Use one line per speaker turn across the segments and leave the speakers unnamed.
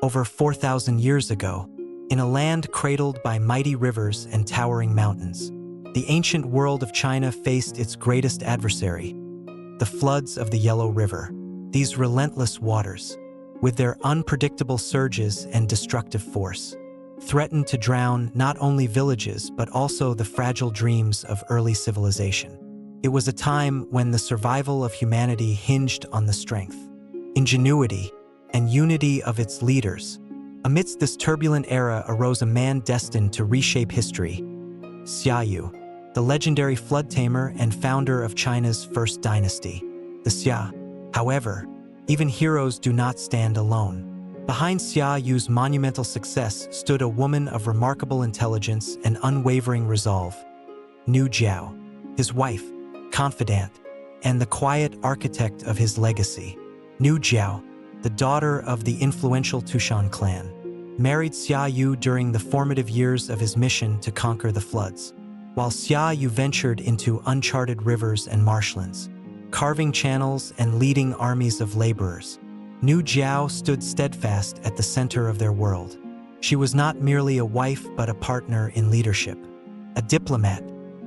over 4,000 years ago, in a land cradled by mighty rivers and towering mountains. The ancient world of China faced its greatest adversary, the floods of the Yellow River. These relentless waters, with their unpredictable surges and destructive force, threatened to drown not only villages but also the fragile dreams of early civilization. It was a time when the survival of humanity hinged on the strength, ingenuity, and unity of its leaders. Amidst this turbulent era arose a man destined to reshape history, Xia Yu, the legendary flood tamer and founder of China's first dynasty, the Xia. However, even heroes do not stand alone. Behind Xia Yu's monumental success stood a woman of remarkable intelligence and unwavering resolve, Nu Jiao, his wife, confidant, and the quiet architect of his legacy. Nu Jiao, the daughter of the influential Tushan clan, married Xia Yu during the formative years of his mission to conquer the floods. While Xia Yu ventured into uncharted rivers and marshlands, carving channels and leading armies of laborers, Nu Jiao stood steadfast at the center of their world. She was not merely a wife but a partner in leadership, a diplomat,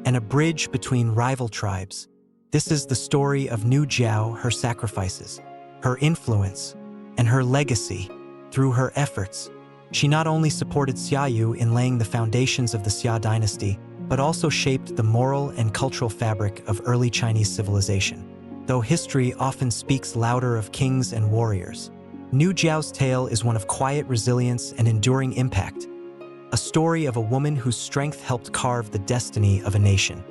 and a bridge between rival tribes. This is the story of Nu Jiao, her sacrifices, her influence, and her legacy. Through her efforts, she not only supported Xia Yu in laying the foundations of the Xia Dynasty, but also shaped the moral and cultural fabric of early Chinese civilization. Though history often speaks louder of kings and warriors, Nu Jiao's tale is one of quiet resilience and enduring impact, a story of a woman whose strength helped carve the destiny of a nation.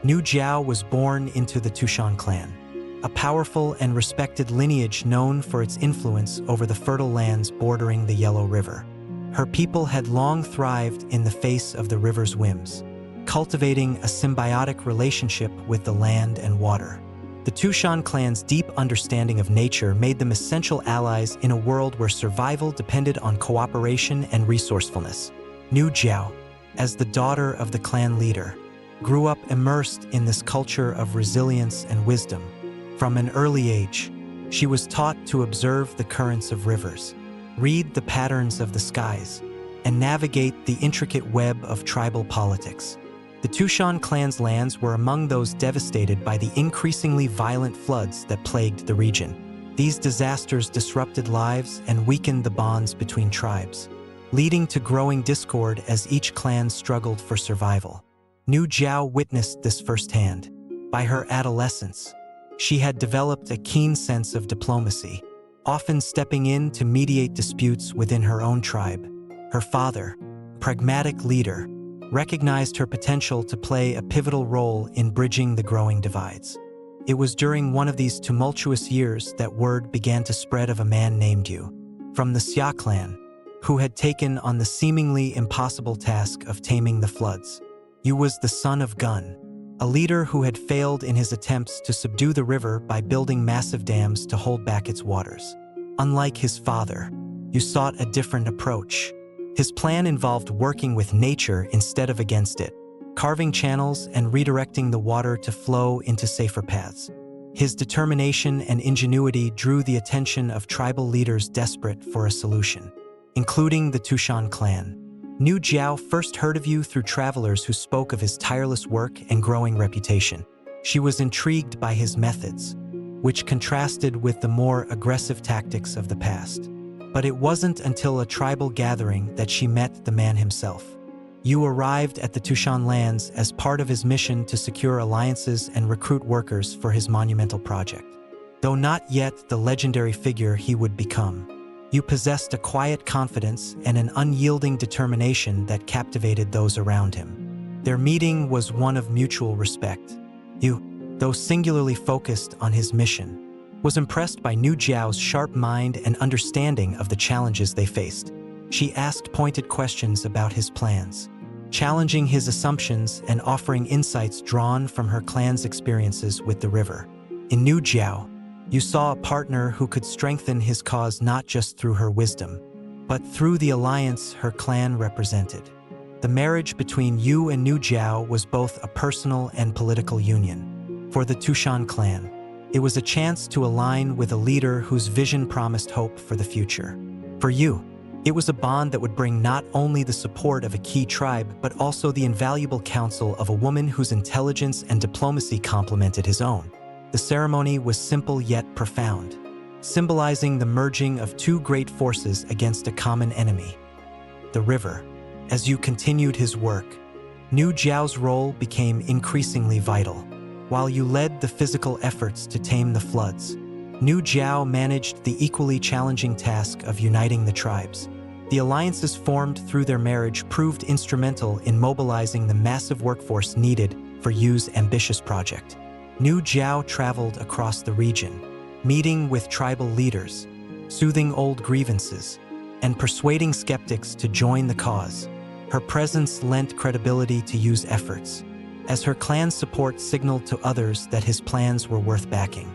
Nu Jiao was born into the Tushan clan, a powerful and respected lineage known for its influence over the fertile lands bordering the Yellow River. Her people had long thrived in the face of the river's whims, cultivating a symbiotic relationship with the land and water. The Tushan clan's deep understanding of nature made them essential allies in a world where survival depended on cooperation and resourcefulness. Nu Jiao, as the daughter of the clan leader, grew up immersed in this culture of resilience and wisdom. From an early age, she was taught to observe the currents of rivers, read the patterns of the skies, and navigate the intricate web of tribal politics. The Tushan clan's lands were among those devastated by the increasingly violent floods that plagued the region. These disasters disrupted lives and weakened the bonds between tribes, leading to growing discord as each clan struggled for survival. Nu Jiao witnessed this firsthand. By her adolescence, she had developed a keen sense of diplomacy, often stepping in to mediate disputes within her own tribe. Her father, pragmatic leader, recognized her potential to play a pivotal role in bridging the growing divides. It was during one of these tumultuous years that word began to spread of a man named Yu, from the Xia clan, who had taken on the seemingly impossible task of taming the floods. Yu was the son of Gun, a leader who had failed in his attempts to subdue the river by building massive dams to hold back its waters. Unlike his father, Yu sought a different approach. His plan involved working with nature instead of against it, carving channels and redirecting the water to flow into safer paths. His determination and ingenuity drew the attention of tribal leaders desperate for a solution, including the Tushan clan. Nu Jiao first heard of Yu through travelers who spoke of his tireless work and growing reputation. She was intrigued by his methods, which contrasted with the more aggressive tactics of the past. But it wasn't until a tribal gathering that she met the man himself. Yu arrived at the Tushan lands as part of his mission to secure alliances and recruit workers for his monumental project. Though not yet the legendary figure he would become, Yu possessed a quiet confidence and an unyielding determination that captivated those around him. Their meeting was one of mutual respect. Yu, though singularly focused on his mission, was impressed by Nu Jiao's sharp mind and understanding of the challenges they faced. She asked pointed questions about his plans, challenging his assumptions and offering insights drawn from her clan's experiences with the river. In Nu Jiao, you saw a partner who could strengthen his cause not just through her wisdom, but through the alliance her clan represented. The marriage between Yu and Nu Jiao was both a personal and political union. For the Tushan clan, It was a chance to align with a leader whose vision promised hope for the future. For Yu, it was a bond that would bring not only the support of a key tribe, but also the invaluable counsel of a woman whose intelligence and diplomacy complemented his own. The ceremony was simple yet profound, symbolizing the merging of two great forces against a common enemy. The river. As Yu continued his work, Nu Jiao's role became increasingly vital. While Yu led the physical efforts to tame the floods, Nu Jiao managed the equally challenging task of uniting the tribes. The alliances formed through their marriage proved instrumental in mobilizing the massive workforce needed for Yu's ambitious project. Nu Jiao traveled across the region, meeting with tribal leaders, soothing old grievances, and persuading skeptics to join the cause. Her presence lent credibility to Yu's efforts, as her clan's support signaled to others that his plans were worth backing.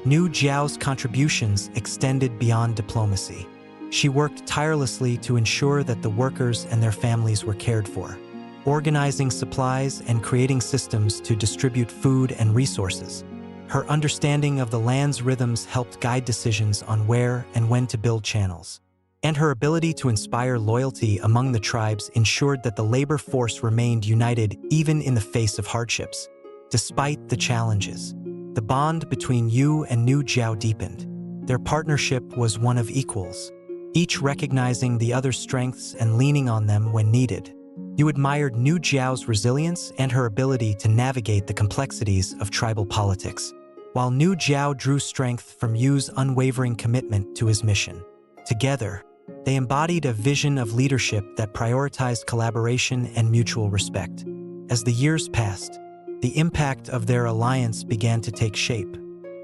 Nu Jiao's contributions extended beyond diplomacy. She worked tirelessly to ensure that the workers and their families were cared for, organizing supplies and creating systems to distribute food and resources. Her understanding of the land's rhythms helped guide decisions on where and when to build channels. And her ability to inspire loyalty among the tribes ensured that the labor force remained united even in the face of hardships. Despite the challenges, the bond between Yu and Nu Jiao deepened. Their partnership was one of equals, each recognizing the other's strengths and leaning on them when needed. Yu admired Nu Jiao's resilience and her ability to navigate the complexities of tribal politics, while Nu Jiao drew strength from Yu's unwavering commitment to his mission. Together, they embodied a vision of leadership that prioritized collaboration and mutual respect. As the years passed, the impact of their alliance began to take shape.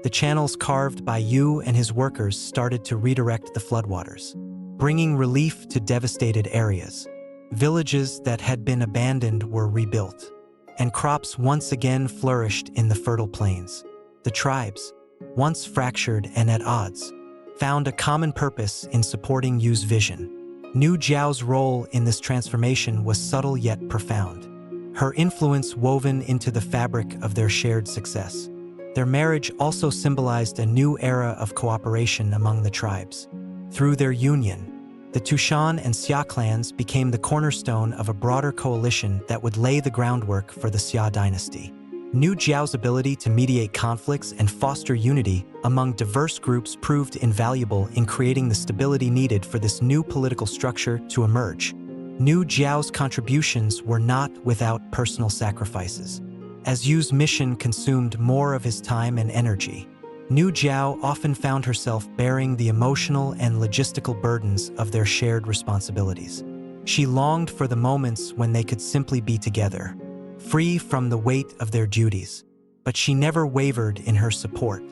The channels carved by Yu and his workers started to redirect the floodwaters, bringing relief to devastated areas. Villages that had been abandoned were rebuilt, and crops once again flourished in the fertile plains. The tribes, once fractured and at odds, found a common purpose in supporting Yu's vision. Nu Jiao's role in this transformation was subtle yet profound, her influence woven into the fabric of their shared success. Their marriage also symbolized a new era of cooperation among the tribes. Through their union, the Tushan and Xia clans became the cornerstone of a broader coalition that would lay the groundwork for the Xia Dynasty. Nu Jiao's ability to mediate conflicts and foster unity among diverse groups proved invaluable in creating the stability needed for this new political structure to emerge. Nu Jiao's contributions were not without personal sacrifices. As Yu's mission consumed more of his time and energy, Nu Jiao often found herself bearing the emotional and logistical burdens of their shared responsibilities. She longed for the moments when they could simply be together, free from the weight of their duties. But she never wavered in her support,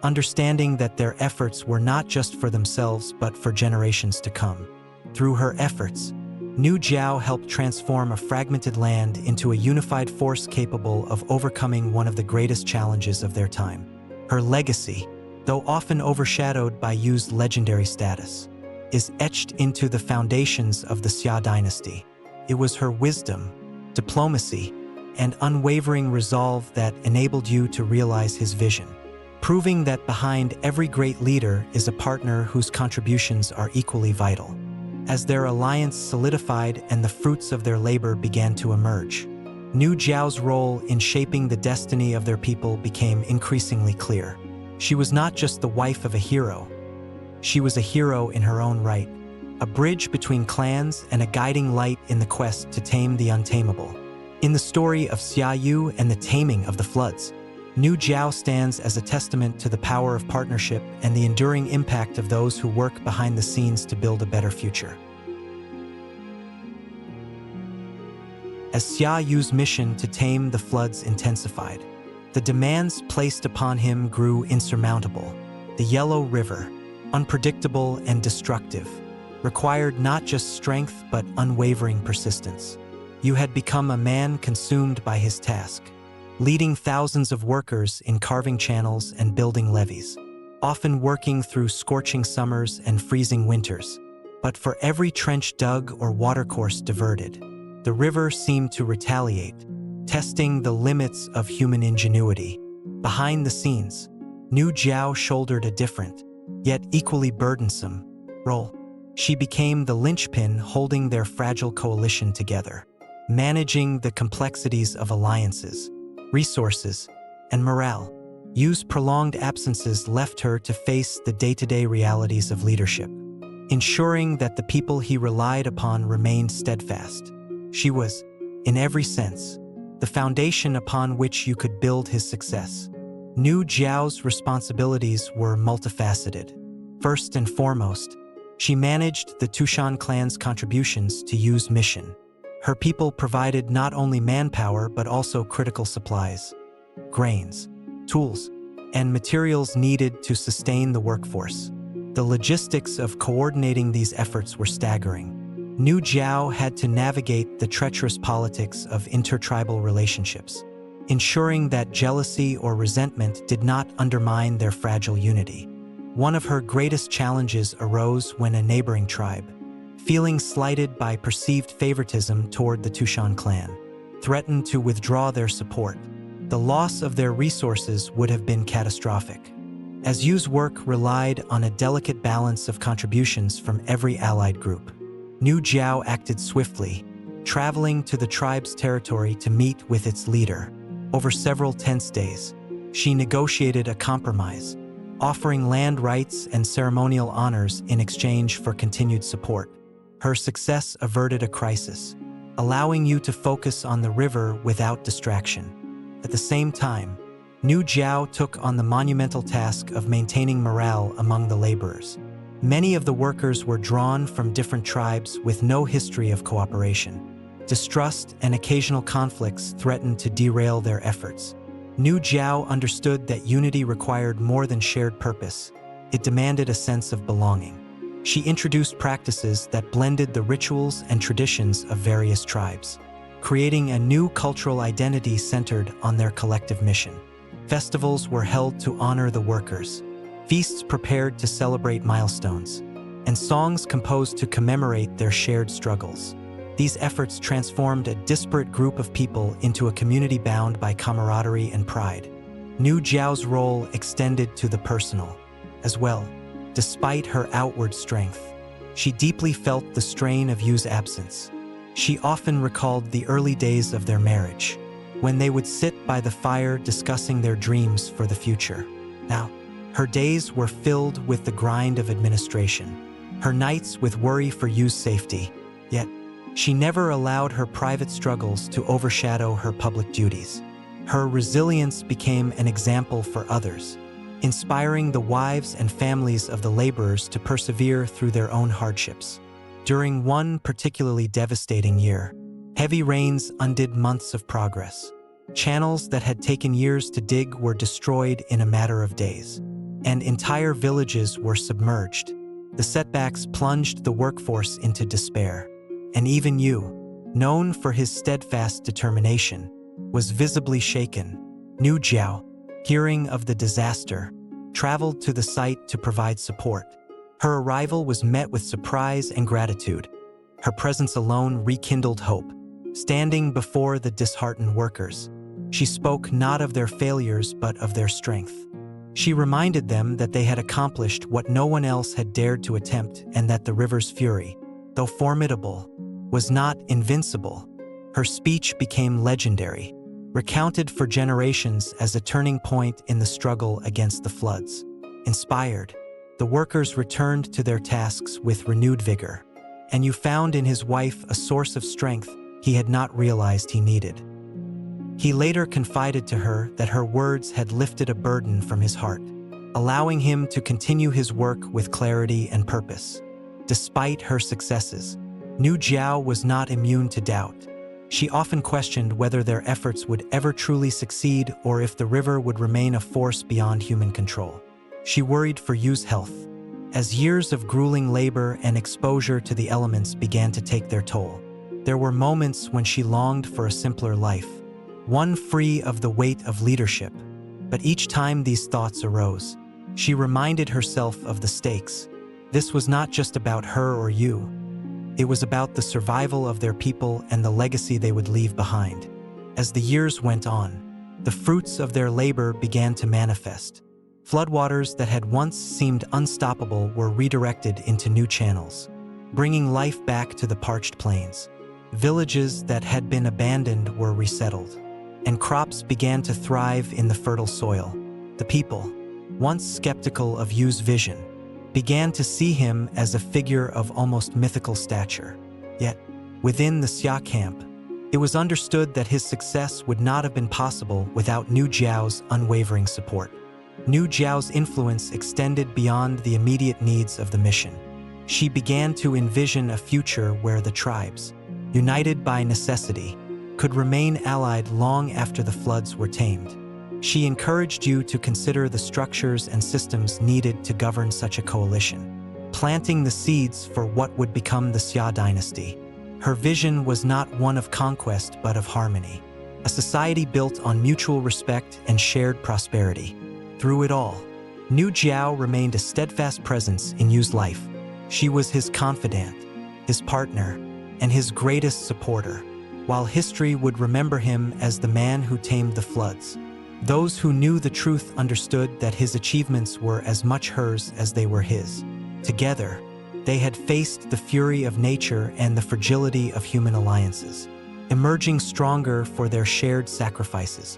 understanding that their efforts were not just for themselves but for generations to come. Through her efforts, Nu Jiao helped transform a fragmented land into a unified force capable of overcoming one of the greatest challenges of their time. Her legacy, though often overshadowed by Yu's legendary status, is etched into the foundations of the Xia Dynasty. It was her wisdom, diplomacy, and unwavering resolve that enabled Yu to realize his vision, proving that behind every great leader is a partner whose contributions are equally vital. As their alliance solidified and the fruits of their labor began to emerge, Nu Jiao's role in shaping the destiny of their people became increasingly clear. She was not just the wife of a hero. She was a hero in her own right, a bridge between clans and a guiding light in the quest to tame the untamable. In the story of Xia Yu and the taming of the floods, Nu Jiao stands as a testament to the power of partnership and the enduring impact of those who work behind the scenes to build a better future. As Xia Yu's mission to tame the floods intensified, the demands placed upon him grew insurmountable. The Yellow River, unpredictable and destructive, required not just strength but unwavering persistence. Yu had become a man consumed by his task, leading thousands of workers in carving channels and building levees, often working through scorching summers and freezing winters. But for every trench dug or watercourse diverted, the river seemed to retaliate, testing the limits of human ingenuity. Behind the scenes, Nu Jiao shouldered a different, yet equally burdensome, role. She became the linchpin holding their fragile coalition together, managing the complexities of alliances, resources, and morale. Yu's prolonged absences left her to face the day-to-day realities of leadership, ensuring that the people he relied upon remained steadfast. She was, in every sense, the foundation upon which you could build his success. Nu Jiao's responsibilities were multifaceted. First and foremost, she managed the Tushan clan's contributions to Yu's mission. Her people provided not only manpower but also critical supplies, grains, tools, and materials needed to sustain the workforce. The logistics of coordinating these efforts were staggering. Nu Jiao had to navigate the treacherous politics of intertribal relationships, ensuring that jealousy or resentment did not undermine their fragile unity. One of her greatest challenges arose when a neighboring tribe, feeling slighted by perceived favoritism toward the Tushan clan, threatened to withdraw their support. The loss of their resources would have been catastrophic, as Yu's work relied on a delicate balance of contributions from every allied group. Nu Jiao acted swiftly, traveling to the tribe's territory to meet with its leader. Over several tense days, she negotiated a compromise, offering land rights and ceremonial honors in exchange for continued support. Her success averted a crisis, allowing Yu to focus on the river without distraction. At the same time, Nu Jiao took on the monumental task of maintaining morale among the laborers. Many of the workers were drawn from different tribes with no history of cooperation. Distrust and occasional conflicts threatened to derail their efforts. Nu Jiao understood that unity required more than shared purpose. It demanded a sense of belonging. She introduced practices that blended the rituals and traditions of various tribes, creating a new cultural identity centered on their collective mission. Festivals were held to honor the workers, feasts prepared to celebrate milestones, and songs composed to commemorate their shared struggles. These efforts transformed a disparate group of people into a community bound by camaraderie and pride. Nu Jiao's role extended to the personal as well. Despite her outward strength, she deeply felt the strain of Yu's absence. She often recalled the early days of their marriage, when they would sit by the fire discussing their dreams for the future. Now, her days were filled with the grind of administration, her nights with worry for Yu's safety. Yet, she never allowed her private struggles to overshadow her public duties. Her resilience became an example for others, inspiring the wives and families of the laborers to persevere through their own hardships. During one particularly devastating year, heavy rains undid months of progress. Channels that had taken years to dig were destroyed in a matter of days, and entire villages were submerged. The setbacks plunged the workforce into despair, and even Yu, known for his steadfast determination, was visibly shaken. Nu Jiao, hearing of the disaster, traveled to the site to provide support. Her arrival was met with surprise and gratitude. Her presence alone rekindled hope. Standing before the disheartened workers, she spoke not of their failures but of their strength. She reminded them that they had accomplished what no one else had dared to attempt, and that the river's fury, though formidable, was not invincible. Her speech became legendary, recounted for generations as a turning point in the struggle against the floods. Inspired, the workers returned to their tasks with renewed vigor, and Yu found in his wife a source of strength he had not realized he needed. He later confided to her that her words had lifted a burden from his heart, allowing him to continue his work with clarity and purpose. Despite her successes, Nu Jiao was not immune to doubt. She often questioned whether their efforts would ever truly succeed or if the river would remain a force beyond human control. She worried for Yu's health, as years of grueling labor and exposure to the elements began to take their toll. There were moments when she longed for a simpler life, one free of the weight of leadership. But each time these thoughts arose, she reminded herself of the stakes. This was not just about her or Yu. It was about the survival of their people and the legacy they would leave behind. As the years went on, the fruits of their labor began to manifest. Floodwaters that had once seemed unstoppable were redirected into new channels, bringing life back to the parched plains. Villages that had been abandoned were resettled, and crops began to thrive in the fertile soil. The people, once skeptical of Yu's vision, began to see him as a figure of almost mythical stature. Yet, within the Xia camp, it was understood that his success would not have been possible without Nu Jiao's unwavering support. Nu Jiao's influence extended beyond the immediate needs of the mission. She began to envision a future where the tribes, united by necessity, could remain allied long after the floods were tamed. She encouraged Yu to consider the structures and systems needed to govern such a coalition, planting the seeds for what would become the Xia Dynasty. Her vision was not one of conquest but of harmony, a society built on mutual respect and shared prosperity. Through it all, Nu Jiao remained a steadfast presence in Yu's life. She was his confidant, his partner, and his greatest supporter, while history would remember him as the man who tamed the floods. Those who knew the truth understood that his achievements were as much hers as they were his. Together, they had faced the fury of nature and the fragility of human alliances, emerging stronger for their shared sacrifices.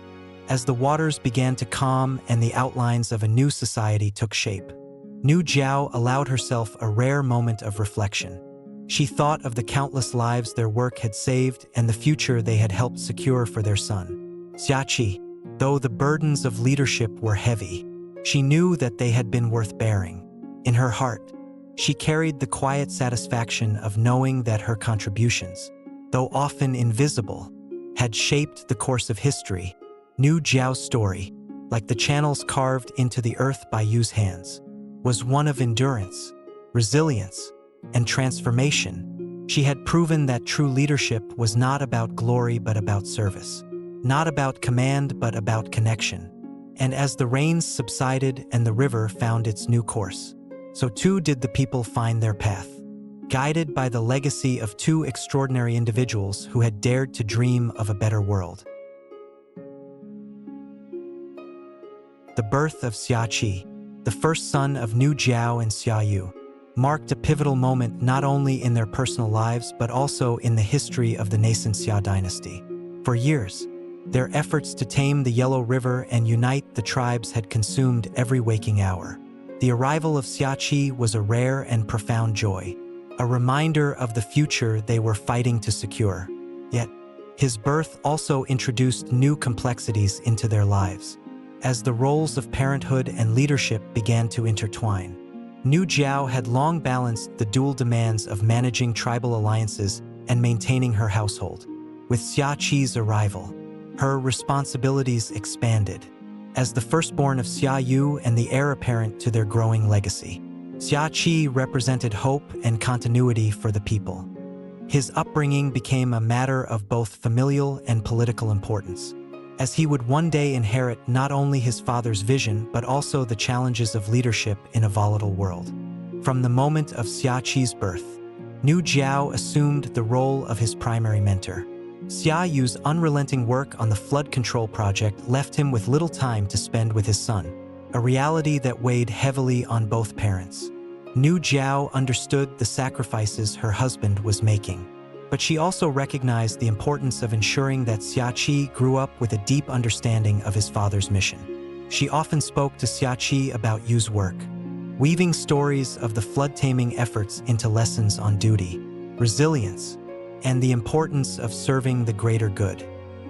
As the waters began to calm and the outlines of a new society took shape, Nu Jiao allowed herself a rare moment of reflection. She thought of the countless lives their work had saved and the future they had helped secure for their son. Xia Qi, though the burdens of leadership were heavy, she knew that they had been worth bearing. In her heart, she carried the quiet satisfaction of knowing that her contributions, though often invisible, had shaped the course of history. Nu Jiao's story, like the channels carved into the earth by Yu's hands, was one of endurance, resilience, and transformation. She had proven that true leadership was not about glory but about service, not about command but about connection. And as the rains subsided and the river found its new course, so too did the people find their path, guided by the legacy of two extraordinary individuals who had dared to dream of a better world. The birth of Xia Qi, the first son of Nu Jiao and Xia Yu, marked a pivotal moment not only in their personal lives but also in the history of the nascent Xia Dynasty. For years, their efforts to tame the Yellow River and unite the tribes had consumed every waking hour. The arrival of Xia Qi was a rare and profound joy, a reminder of the future they were fighting to secure. Yet, his birth also introduced new complexities into their lives, as the roles of parenthood and leadership began to intertwine. Nu Jiao had long balanced the dual demands of managing tribal alliances and maintaining her household. With Xia Qi's arrival, her responsibilities expanded. As the firstborn of Xia Yu and the heir apparent to their growing legacy, Xia Qi represented hope and continuity for the people. His upbringing became a matter of both familial and political importance, as he would one day inherit not only his father's vision but also the challenges of leadership in a volatile world. From the moment of Xia Qi's birth, Nu Jiao assumed the role of his primary mentor. Xia Yu's unrelenting work on the flood control project left him with little time to spend with his son, a reality that weighed heavily on both parents. Nu Jiao understood the sacrifices her husband was making, but she also recognized the importance of ensuring that Xia Qi grew up with a deep understanding of his father's mission. She often spoke to Xia Qi about Yu's work, weaving stories of the flood taming efforts into lessons on duty, resilience, and the importance of serving the greater good.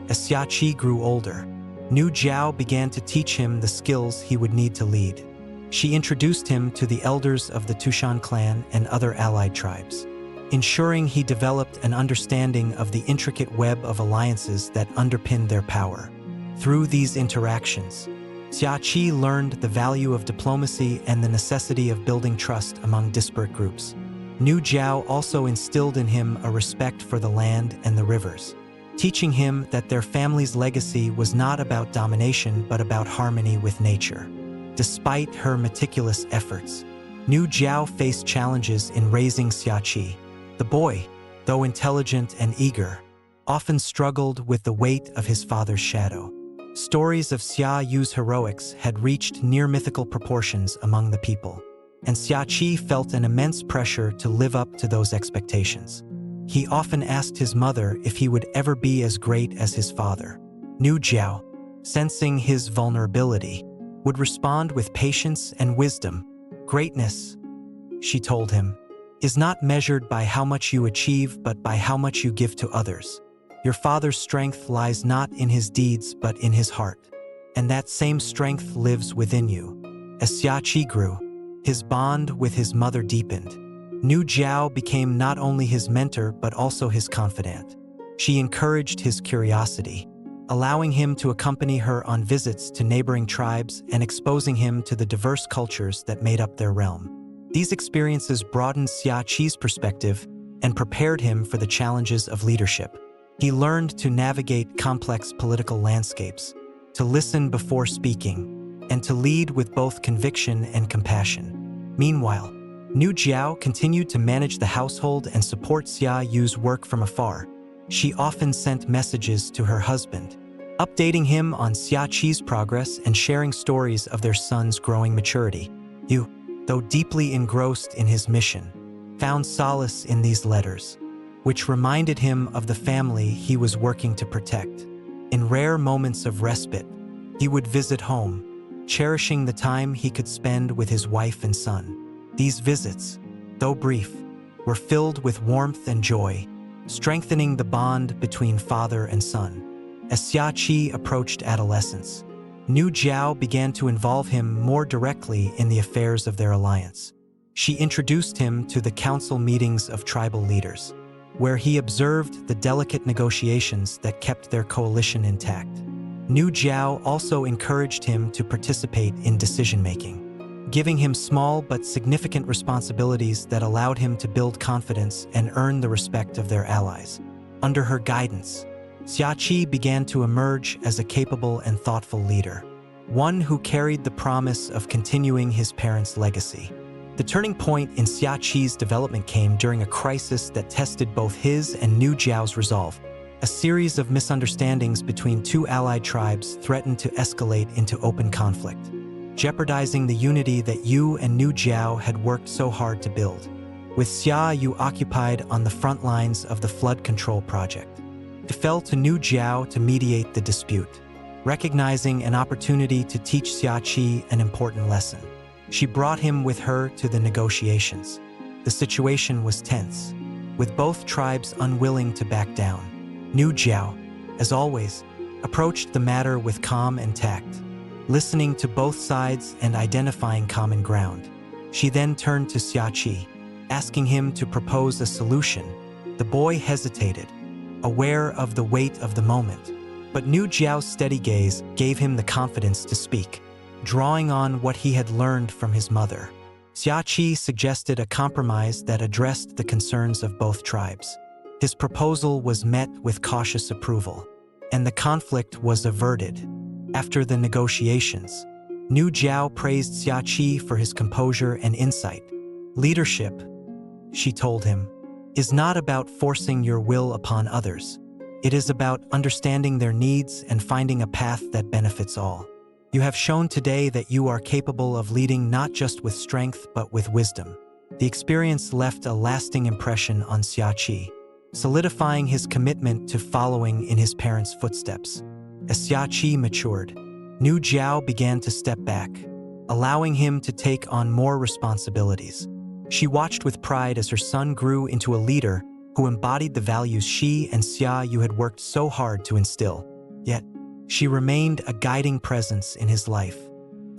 As Xia Qi grew older, Nu Jiao began to teach him the skills he would need to lead. She introduced him to the elders of the Tushan clan and other allied tribes, ensuring he developed an understanding of the intricate web of alliances that underpinned their power. Through these interactions, Xia Qi learned the value of diplomacy and the necessity of building trust among disparate groups. Nu Jiao also instilled in him a respect for the land and the rivers, teaching him that their family's legacy was not about domination but about harmony with nature. Despite her meticulous efforts, Nu Jiao faced challenges in raising Xia Qi. The boy, though intelligent and eager, often struggled with the weight of his father's shadow. Stories of Xia Yu's heroics had reached near-mythical proportions among the people, and Xia Qi felt an immense pressure to live up to those expectations. He often asked his mother if he would ever be as great as his father. Nu Jiao, sensing his vulnerability, would respond with patience and wisdom. "Greatness," she told him, "is not measured by how much you achieve but by how much you give to others. Your father's strength lies not in his deeds but in his heart, and that same strength lives within you." As Xia Qi grew, his bond with his mother deepened. Nu Jiao became not only his mentor but also his confidant. She encouraged his curiosity, allowing him to accompany her on visits to neighboring tribes and exposing him to the diverse cultures that made up their realm. These experiences broadened Xia Qi's perspective and prepared him for the challenges of leadership. He learned to navigate complex political landscapes, to listen before speaking, and to lead with both conviction and compassion. Meanwhile, Nu Jiao continued to manage the household and support Xia Yu's work from afar. She often sent messages to her husband, updating him on Xia Qi's progress and sharing stories of their son's growing maturity. Yu, though deeply engrossed in his mission, found solace in these letters, which reminded him of the family he was working to protect. In rare moments of respite, he would visit home, cherishing the time he could spend with his wife and son. These visits, though brief, were filled with warmth and joy, strengthening the bond between father and son. As Xia Qi approached adolescence, Nu Jiao began to involve him more directly in the affairs of their alliance. She introduced him to the council meetings of tribal leaders, where he observed the delicate negotiations that kept their coalition intact. Nu Jiao also encouraged him to participate in decision-making, giving him small but significant responsibilities that allowed him to build confidence and earn the respect of their allies. Under her guidance, Xia Qi began to emerge as a capable and thoughtful leader, one who carried the promise of continuing his parents' legacy. The turning point in Xia Qi's development came during a crisis that tested both his and Nu Jiao's resolve. A series of misunderstandings between two allied tribes threatened to escalate into open conflict, jeopardizing the unity that Yu and Nu Jiao had worked so hard to build. With Xia Yu occupied on the front lines of the flood control project, it fell to Nu Jiao to mediate the dispute. Recognizing an opportunity to teach Xia Qi an important lesson, she brought him with her to the negotiations. The situation was tense, with both tribes unwilling to back down. Nu Jiao, as always, approached the matter with calm and tact, listening to both sides and identifying common ground. She then turned to Xia Qi, asking him to propose a solution. The boy hesitated, aware of the weight of the moment, but Nu Jiao's steady gaze gave him the confidence to speak. Drawing on what he had learned from his mother, Xia Qi suggested a compromise that addressed the concerns of both tribes. His proposal was met with cautious approval, and the conflict was averted. After the negotiations, Nu Jiao praised Xia Qi for his composure and insight. "Leadership," she told him, "is not about forcing your will upon others. It is about understanding their needs and finding a path that benefits all. You have shown today that you are capable of leading not just with strength but with wisdom." The experience left a lasting impression on Xia Qi, solidifying his commitment to following in his parents' footsteps. As Xia Qi matured, Nu Jiao began to step back, allowing him to take on more responsibilities. She watched with pride as her son grew into a leader who embodied the values she and Xia Yu had worked so hard to instill. Yet, she remained a guiding presence in his life,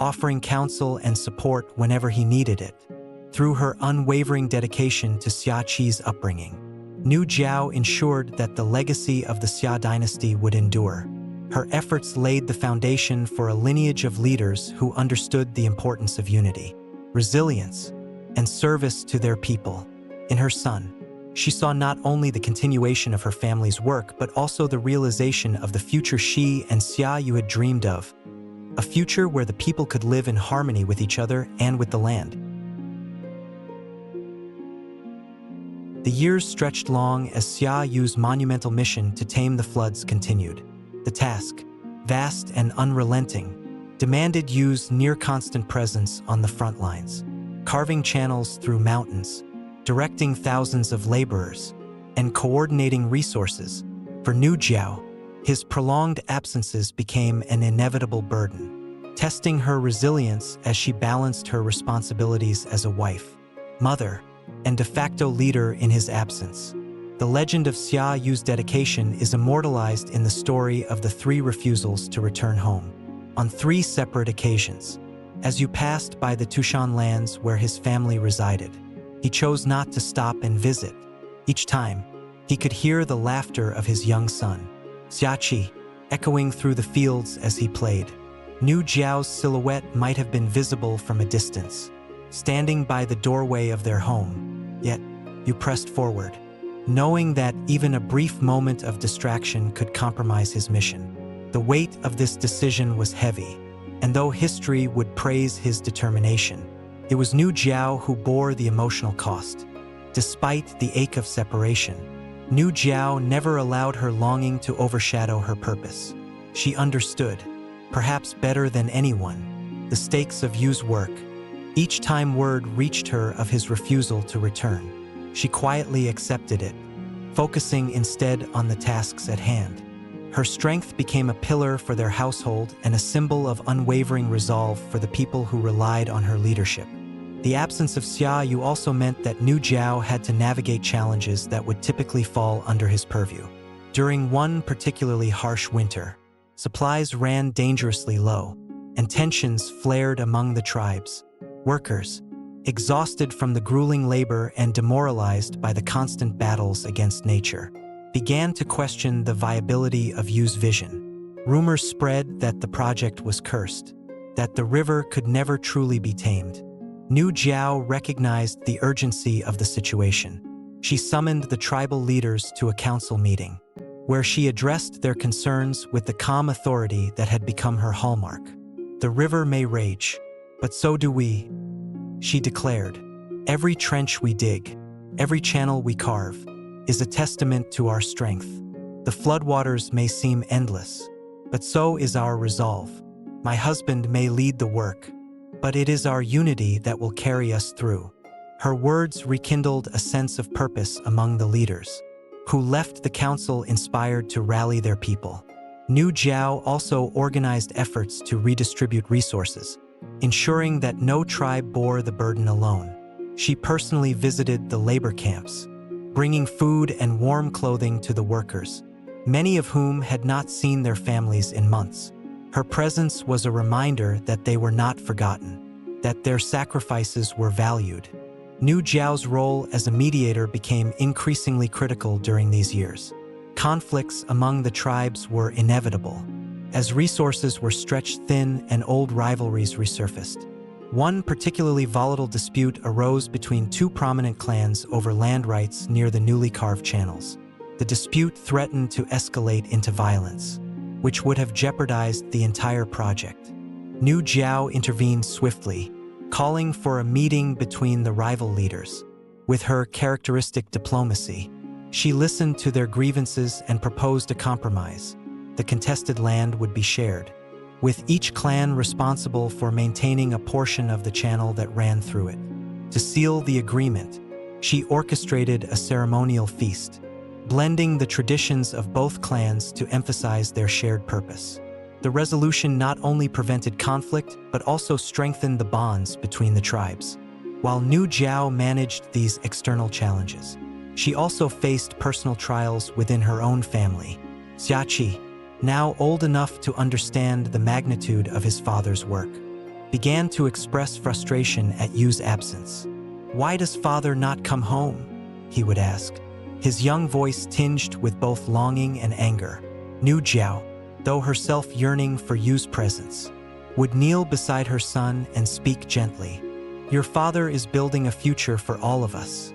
offering counsel and support whenever he needed it. Through her unwavering dedication to Xia Qi's upbringing, Nu Jiao ensured that the legacy of the Xia dynasty would endure. Her efforts laid the foundation for a lineage of leaders who understood the importance of unity, resilience, and service to their people. In her son, she saw not only the continuation of her family's work but also the realization of the future she and Xia Yu had dreamed of, a future where the people could live in harmony with each other and with the land. The years stretched long as Xia Yu's monumental mission to tame the floods continued. The task, vast and unrelenting, demanded Yu's near-constant presence on the front lines, carving channels through mountains, directing thousands of laborers, and coordinating resources. For Nu Jiao, his prolonged absences became an inevitable burden, testing her resilience as she balanced her responsibilities as a wife, mother, and de facto leader in his absence. The legend of Xia Yu's dedication is immortalized in the story of the 3 refusals to return home, on 3 separate occasions. As Yu passed by the Tushan lands where his family resided, he chose not to stop and visit. Each time, he could hear the laughter of his young son, Xia Qi, echoing through the fields as he played. Nu Jiao's silhouette might have been visible from a distance, standing by the doorway of their home. Yet, Yu pressed forward, knowing that even a brief moment of distraction could compromise his mission. The weight of this decision was heavy, and though history would praise his determination, it was Nu Jiao who bore the emotional cost. Despite the ache of separation, Nu Jiao never allowed her longing to overshadow her purpose. She understood, perhaps better than anyone, the stakes of Yu's work. Each time word reached her of his refusal to return, she quietly accepted it, focusing instead on the tasks at hand. Her strength became a pillar for their household and a symbol of unwavering resolve for the people who relied on her leadership. The absence of Xia Yu also meant that Nu Jiao had to navigate challenges that would typically fall under his purview. During one particularly harsh winter, supplies ran dangerously low, and tensions flared among the tribes. Workers, exhausted from the grueling labor and demoralized by the constant battles against nature, began to question the viability of Yu's vision. Rumors spread that the project was cursed, that the river could never truly be tamed. Nu Jiao recognized the urgency of the situation. She summoned the tribal leaders to a council meeting, where she addressed their concerns with the calm authority that had become her hallmark. "The river may rage, but so do we," she declared. "Every trench we dig, every channel we carve, is a testament to our strength. The floodwaters may seem endless, but so is our resolve. My husband may lead the work, but it is our unity that will carry us through." Her words rekindled a sense of purpose among the leaders, who left the council inspired to rally their people. Nu Jiao also organized efforts to redistribute resources, ensuring that no tribe bore the burden alone. She personally visited the labor camps, bringing food and warm clothing to the workers, many of whom had not seen their families in months. Her presence was a reminder that they were not forgotten, that their sacrifices were valued. Nu Jiao's role as a mediator became increasingly critical during these years. Conflicts among the tribes were inevitable, as resources were stretched thin and old rivalries resurfaced. One particularly volatile dispute arose between 2 prominent clans over land rights near the newly carved channels. The dispute threatened to escalate into violence, which would have jeopardized the entire project. Nu Jiao intervened swiftly, calling for a meeting between the rival leaders. With her characteristic diplomacy, she listened to their grievances and proposed a compromise. The contested land would be shared, with each clan responsible for maintaining a portion of the channel that ran through it. To seal the agreement, she orchestrated a ceremonial feast, blending the traditions of both clans to emphasize their shared purpose. The resolution not only prevented conflict, but also strengthened the bonds between the tribes. While Nu Jiao managed these external challenges, she also faced personal trials within her own family. Xia Qi, now old enough to understand the magnitude of his father's work, began to express frustration at Yu's absence. "Why does father not come home?" he would ask, his young voice tinged with both longing and anger. Nu Jiao, though herself yearning for Yu's presence, would kneel beside her son and speak gently. "Your father is building a future for all of us,"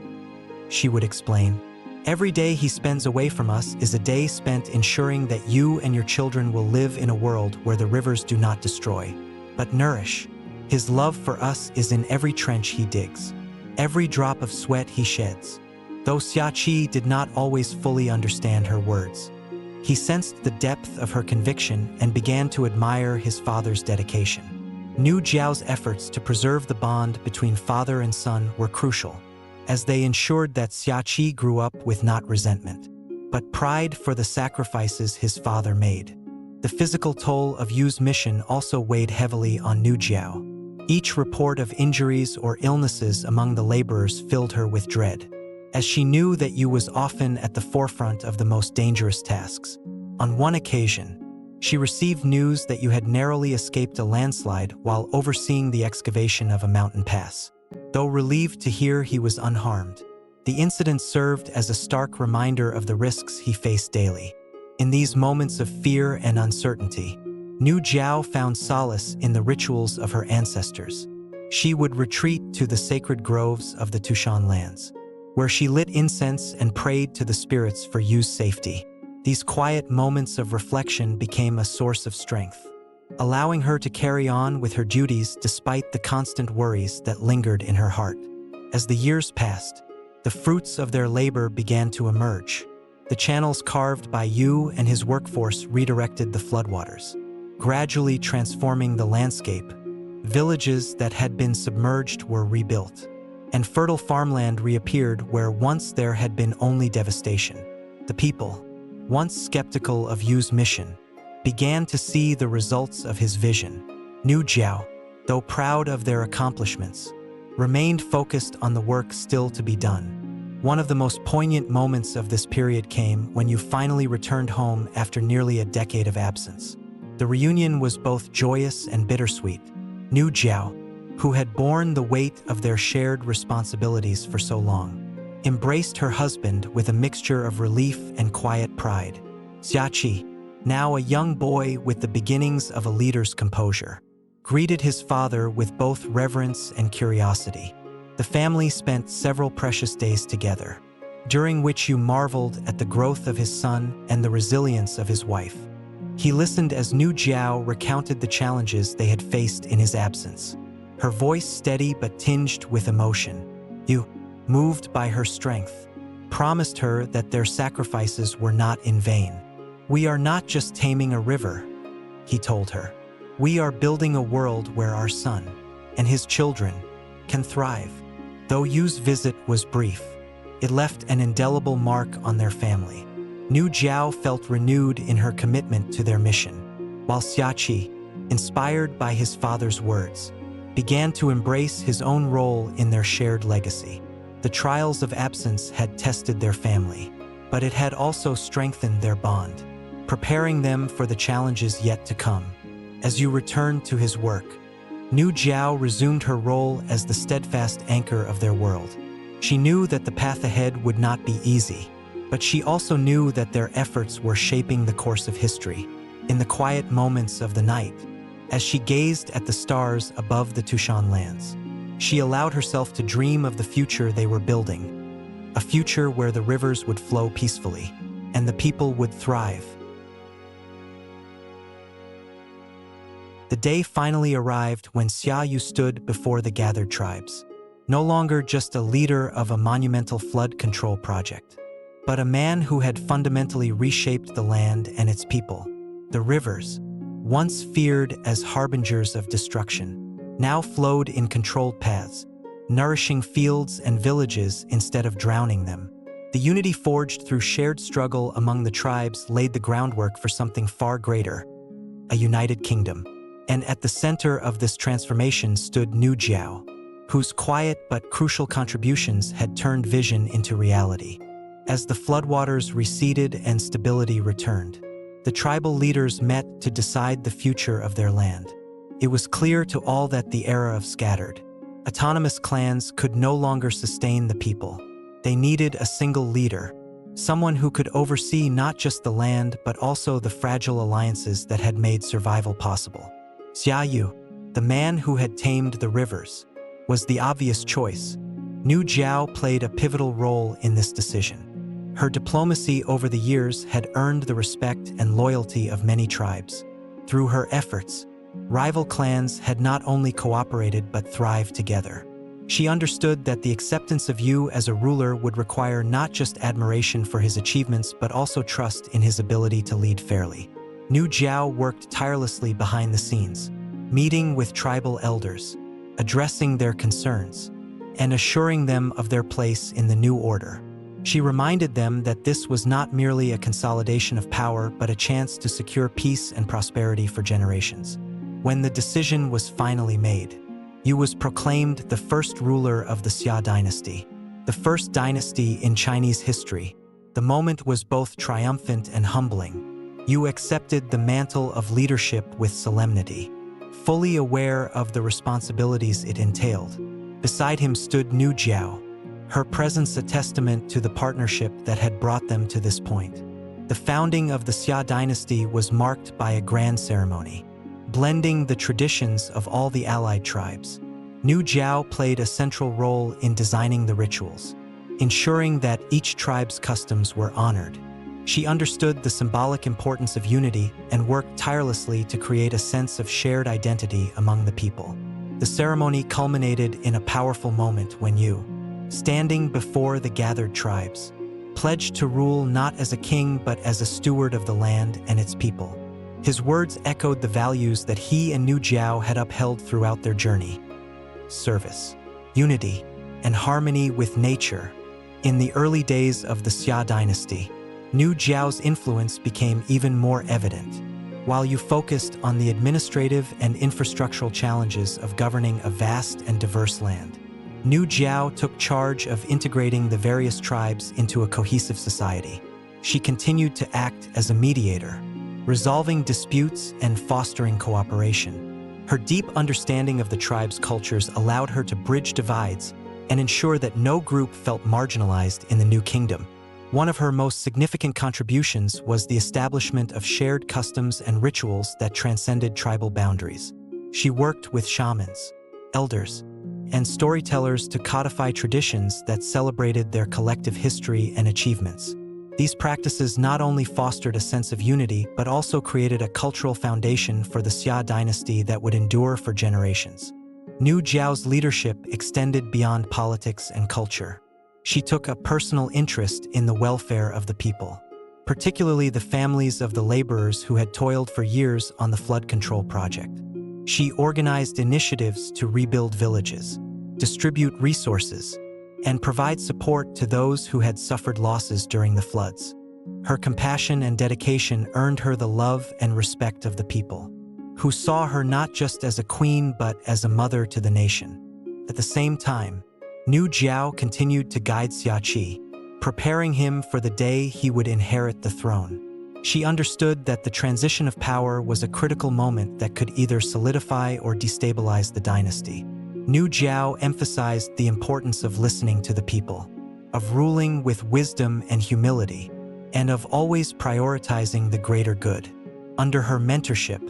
she would explain. "Every day he spends away from us is a day spent ensuring that you and your children will live in a world where the rivers do not destroy, but nourish. His love for us is in every trench he digs, every drop of sweat he sheds." Though Xia Qi did not always fully understand her words, He sensed the depth of her conviction and began to admire his father's dedication. Nü Jiao's efforts to preserve the bond between father and son were crucial, as they ensured that Xia Qi grew up with not resentment, but pride for the sacrifices his father made. The physical toll of Yu's mission also weighed heavily on Nü Jiao. Each report of injuries or illnesses among the laborers filled her with dread, as she knew that Yu was often at the forefront of the most dangerous tasks. On one occasion, she received news that Yu had narrowly escaped a landslide while overseeing the excavation of a mountain pass. Though relieved to hear he was unharmed, the incident served as a stark reminder of the risks he faced daily. In these moments of fear and uncertainty, Nü Jiao found solace in the rituals of her ancestors. She would retreat to the sacred groves of the Tushan lands, where she lit incense and prayed to the spirits for Yu's safety. These quiet moments of reflection became a source of strength, allowing her to carry on with her duties despite the constant worries that lingered in her heart. As the years passed, the fruits of their labor began to emerge. The channels carved by Yu and his workforce redirected the floodwaters, gradually transforming the landscape. Villages that had been submerged were rebuilt, and fertile farmland reappeared where once there had been only devastation. The people, once skeptical of Yu's mission, began to see the results of his vision. Nü Jiao, though proud of their accomplishments, remained focused on the work still to be done. One of the most poignant moments of this period came when Yu finally returned home after nearly a decade of absence. The reunion was both joyous and bittersweet. Nü Jiao, who had borne the weight of their shared responsibilities for so long, embraced her husband with a mixture of relief and quiet pride. Xia Qi, now a young boy with the beginnings of a leader's composure, greeted his father with both reverence and curiosity. The family spent several precious days together, during which Yu marveled at the growth of his son and the resilience of his wife. He listened as Nü Jiao recounted the challenges they had faced in his absence, her voice steady but tinged with emotion. Yu, moved by her strength, promised her that their sacrifices were not in vain. "We are not just taming a river," he told her. "We are building a world where our son and his children can thrive." Though Yu's visit was brief, it left an indelible mark on their family. Nü Jiao felt renewed in her commitment to their mission, while Xia Qi, inspired by his father's words, began to embrace his own role in their shared legacy. The trials of absence had tested their family, but it had also strengthened their bond, preparing them for the challenges yet to come. As Yu returned to his work, Nü Jiao resumed her role as the steadfast anchor of their world. She knew that the path ahead would not be easy, but she also knew that their efforts were shaping the course of history. In the quiet moments of the night, as she gazed at the stars above the Tushan lands, she allowed herself to dream of the future they were building, a future where the rivers would flow peacefully and the people would thrive. The day finally arrived when Xia Yu stood before the gathered tribes, no longer just a leader of a monumental flood control project, but a man who had fundamentally reshaped the land and its people. The rivers, once feared as harbingers of destruction, now flowed in controlled paths, nourishing fields and villages instead of drowning them. The unity forged through shared struggle among the tribes laid the groundwork for something far greater, a united kingdom. And at the center of this transformation stood Nü Jiao, whose quiet but crucial contributions had turned vision into reality. As the floodwaters receded and stability returned, the tribal leaders met to decide the future of their land. It was clear to all that the era of scattered, autonomous clans could no longer sustain the people. They needed a single leader, someone who could oversee not just the land but also the fragile alliances that had made survival possible. Xia Yu, the man who had tamed the rivers, was the obvious choice. Nü Jiao played a pivotal role in this decision. Her diplomacy over the years had earned the respect and loyalty of many tribes. Through her efforts, rival clans had not only cooperated but thrived together. She understood that the acceptance of Yu as a ruler would require not just admiration for his achievements but also trust in his ability to lead fairly. Nü Jiao worked tirelessly behind the scenes, meeting with tribal elders, addressing their concerns, and assuring them of their place in the new order. She reminded them that this was not merely a consolidation of power but a chance to secure peace and prosperity for generations. When the decision was finally made, Yu was proclaimed the first ruler of the Xia Dynasty, the first dynasty in Chinese history. The moment was both triumphant and humbling. Yu accepted the mantle of leadership with solemnity, fully aware of the responsibilities it entailed. Beside him stood Nu Jiao, her presence a testament to the partnership that had brought them to this point. The founding of the Xia Dynasty was marked by a grand ceremony, blending the traditions of all the allied tribes. Nü Jiao played a central role in designing the rituals, ensuring that each tribe's customs were honored. She understood the symbolic importance of unity and worked tirelessly to create a sense of shared identity among the people. The ceremony culminated in a powerful moment when Yu, standing before the gathered tribes, pledged to rule not as a king but as a steward of the land and its people. His words echoed the values that he and Nü Jiao had upheld throughout their journey: service, unity, and harmony with nature. In the early days of the Xia Dynasty, Nü Jiao's influence became even more evident. While Yu focused on the administrative and infrastructural challenges of governing a vast and diverse land, Nü Jiao took charge of integrating the various tribes into a cohesive society. She continued to act as a mediator, resolving disputes and fostering cooperation. Her deep understanding of the tribe's cultures allowed her to bridge divides and ensure that no group felt marginalized in the new kingdom. One of her most significant contributions was the establishment of shared customs and rituals that transcended tribal boundaries. She worked with shamans, elders, and storytellers to codify traditions that celebrated their collective history and achievements. These practices not only fostered a sense of unity but also created a cultural foundation for the Xia Dynasty that would endure for generations. Nü Jiao's leadership extended beyond politics and culture. She took a personal interest in the welfare of the people, particularly the families of the laborers who had toiled for years on the flood control project. She organized initiatives to rebuild villages, distribute resources, and provide support to those who had suffered losses during the floods. Her compassion and dedication earned her the love and respect of the people, who saw her not just as a queen but as a mother to the nation. At the same time, Nü Jiao continued to guide Xia Qi, preparing him for the day he would inherit the throne. She understood that the transition of power was a critical moment that could either solidify or destabilize the dynasty. Nü Jiao emphasized the importance of listening to the people, of ruling with wisdom and humility, and of always prioritizing the greater good. Under her mentorship,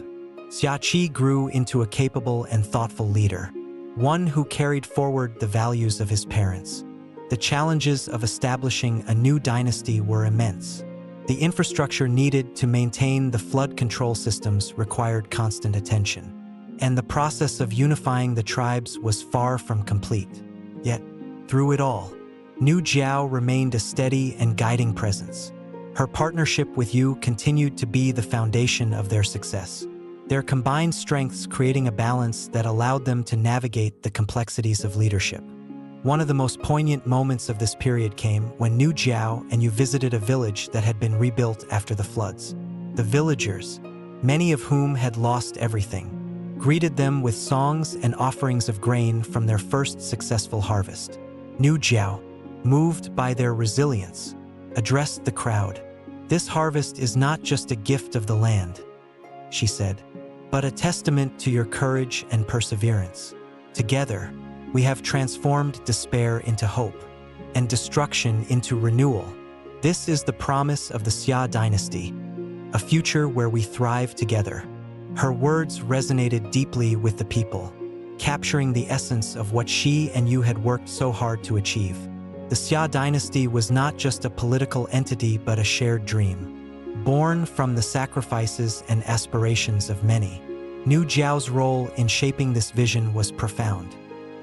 Xia Qi grew into a capable and thoughtful leader, one who carried forward the values of his parents. The challenges of establishing a new dynasty were immense. The infrastructure needed to maintain the flood control systems required constant attention, and the process of unifying the tribes was far from complete. Yet, through it all, Nü Jiao remained a steady and guiding presence. Her partnership with Yu continued to be the foundation of their success, their combined strengths creating a balance that allowed them to navigate the complexities of leadership. One of the most poignant moments of this period came when Nü Jiao and Yu visited a village that had been rebuilt after the floods. The villagers, many of whom had lost everything, greeted them with songs and offerings of grain from their first successful harvest. Nü Jiao, moved by their resilience, addressed the crowd. "This harvest is not just a gift of the land," she said, "but a testament to your courage and perseverance. Together, we have transformed despair into hope, and destruction into renewal. This is the promise of the Xia Dynasty, a future where we thrive together." Her words resonated deeply with the people, capturing the essence of what she and Yu had worked so hard to achieve. The Xia Dynasty was not just a political entity but a shared dream, born from the sacrifices and aspirations of many. Nü Jiao's role in shaping this vision was profound.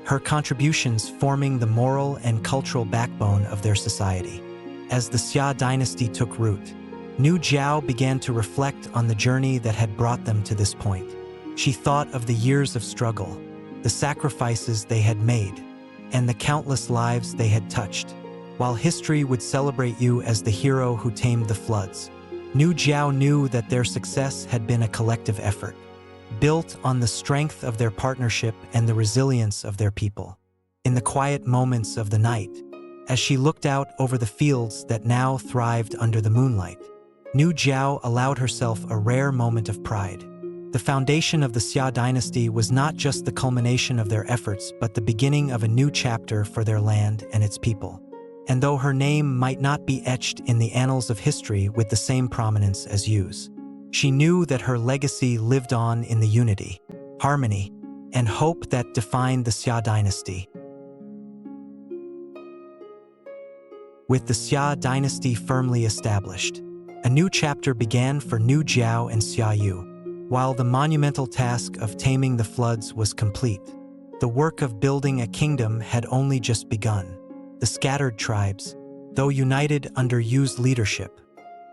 her contributions forming the moral and cultural backbone of their society. As the Xia dynasty took root, Nu Jiao began to reflect on the journey that had brought them to this point. She thought of the years of struggle, the sacrifices they had made, and the countless lives they had touched. While history would celebrate you as the hero who tamed the floods, Nu Jiao knew that their success had been a collective effort, built on the strength of their partnership and the resilience of their people. In the quiet moments of the night, as she looked out over the fields that now thrived under the moonlight, Nu Jiao allowed herself a rare moment of pride. The foundation of the Xia dynasty was not just the culmination of their efforts, but the beginning of a new chapter for their land and its people. And though her name might not be etched in the annals of history with the same prominence as Yu's, she knew that her legacy lived on in the unity, harmony, and hope that defined the Xia dynasty. With the Xia dynasty firmly established, a new chapter began for Nu Jiao and Xia Yu. While the monumental task of taming the floods was complete, the work of building a kingdom had only just begun. The scattered tribes, though united under Yu's leadership,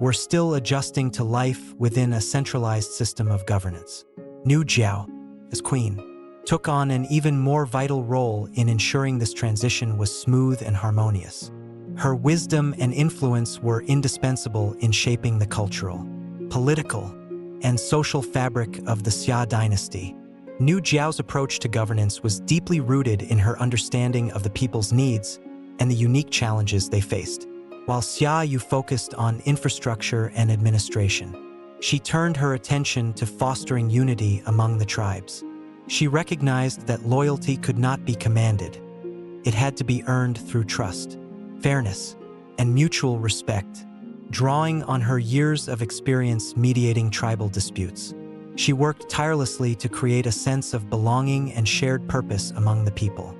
were still adjusting to life within a centralized system of governance. Nu Jiao, as queen, took on an even more vital role in ensuring this transition was smooth and harmonious. Her wisdom and influence were indispensable in shaping the cultural, political, and social fabric of the Xia dynasty. Nu Jiao's approach to governance was deeply rooted in her understanding of the people's needs and the unique challenges they faced. While Xia Yu focused on infrastructure and administration, she turned her attention to fostering unity among the tribes. She recognized that loyalty could not be commanded. It had to be earned through trust, fairness, and mutual respect. Drawing on her years of experience mediating tribal disputes, she worked tirelessly to create a sense of belonging and shared purpose among the people.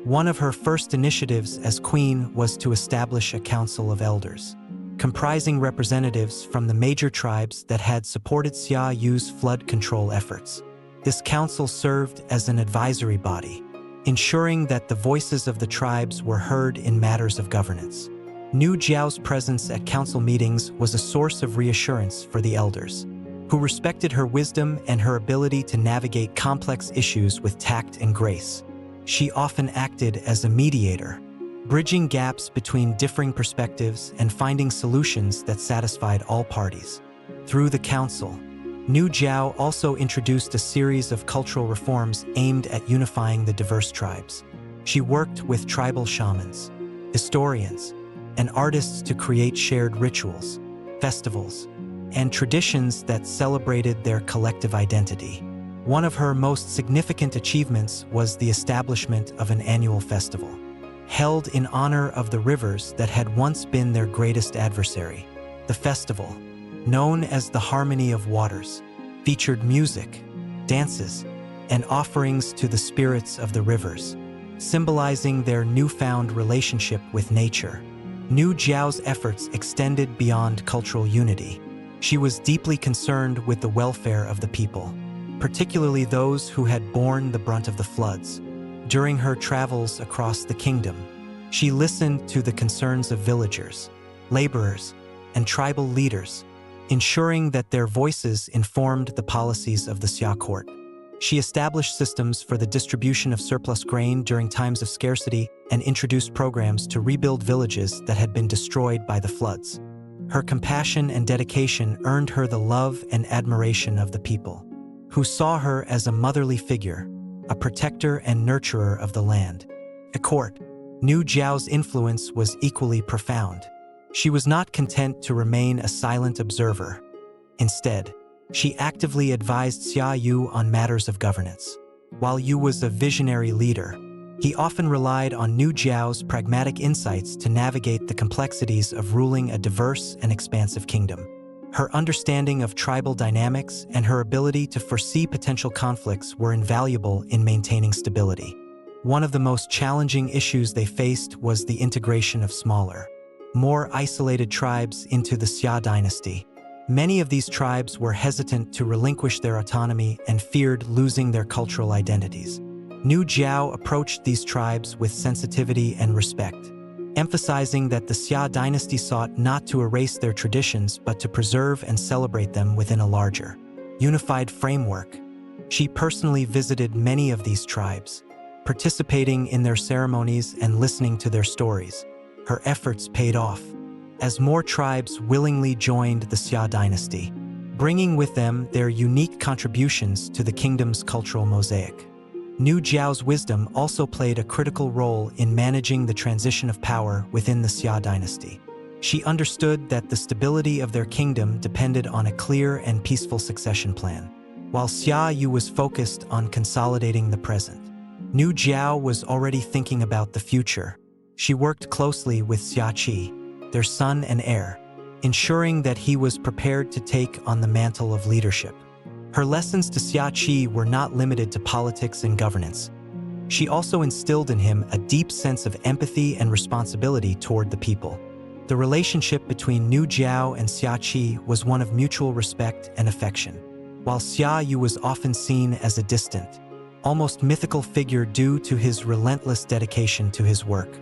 One of her first initiatives as queen was to establish a council of elders, comprising representatives from the major tribes that had supported Xia Yu's flood control efforts. This council served as an advisory body, ensuring that the voices of the tribes were heard in matters of governance. Nu Jiao's presence at council meetings was a source of reassurance for the elders, who respected her wisdom and her ability to navigate complex issues with tact and grace. She often acted as a mediator, bridging gaps between differing perspectives and finding solutions that satisfied all parties. Through the council, Nu Jiao also introduced a series of cultural reforms aimed at unifying the diverse tribes. She worked with tribal shamans, historians, and artists to create shared rituals, festivals, and traditions that celebrated their collective identity. One of her most significant achievements was the establishment of an annual festival, held in honor of the rivers that had once been their greatest adversary. The festival, known as the Harmony of Waters, featured music, dances, and offerings to the spirits of the rivers, symbolizing their newfound relationship with nature. Nu Jiao's efforts extended beyond cultural unity. She was deeply concerned with the welfare of the people, particularly those who had borne the brunt of the floods. During her travels across the kingdom, she listened to the concerns of villagers, laborers, and tribal leaders, ensuring that their voices informed the policies of the Xia court. She established systems for the distribution of surplus grain during times of scarcity and introduced programs to rebuild villages that had been destroyed by the floods. Her compassion and dedication earned her the love and admiration of the people, who saw her as a motherly figure, a protector and nurturer of the land. At court, Nu Jiao's influence was equally profound. She was not content to remain a silent observer. Instead, she actively advised Xia Yu on matters of governance. While Yu was a visionary leader, he often relied on Nu Jiao's pragmatic insights to navigate the complexities of ruling a diverse and expansive kingdom. Her understanding of tribal dynamics and her ability to foresee potential conflicts were invaluable in maintaining stability. One of the most challenging issues they faced was the integration of smaller, more isolated tribes into the Xia dynasty. Many of these tribes were hesitant to relinquish their autonomy and feared losing their cultural identities. Nu Jiao approached these tribes with sensitivity and respect, emphasizing that the Xia dynasty sought not to erase their traditions but to preserve and celebrate them within a larger, unified framework. She personally visited many of these tribes, participating in their ceremonies and listening to their stories. Her efforts paid off, as more tribes willingly joined the Xia dynasty, bringing with them their unique contributions to the kingdom's cultural mosaic. Nu Jiao's wisdom also played a critical role in managing the transition of power within the Xia dynasty. She understood that the stability of their kingdom depended on a clear and peaceful succession plan. While Xia Yu was focused on consolidating the present, Nu Jiao was already thinking about the future. She worked closely with Xia Qi, their son and heir, ensuring that he was prepared to take on the mantle of leadership. Her lessons to Xia Qi were not limited to politics and governance. She also instilled in him a deep sense of empathy and responsibility toward the people. The relationship between Nu Jiao and Xia Qi was one of mutual respect and affection. While Xia Yu was often seen as a distant, almost mythical figure due to his relentless dedication to his work,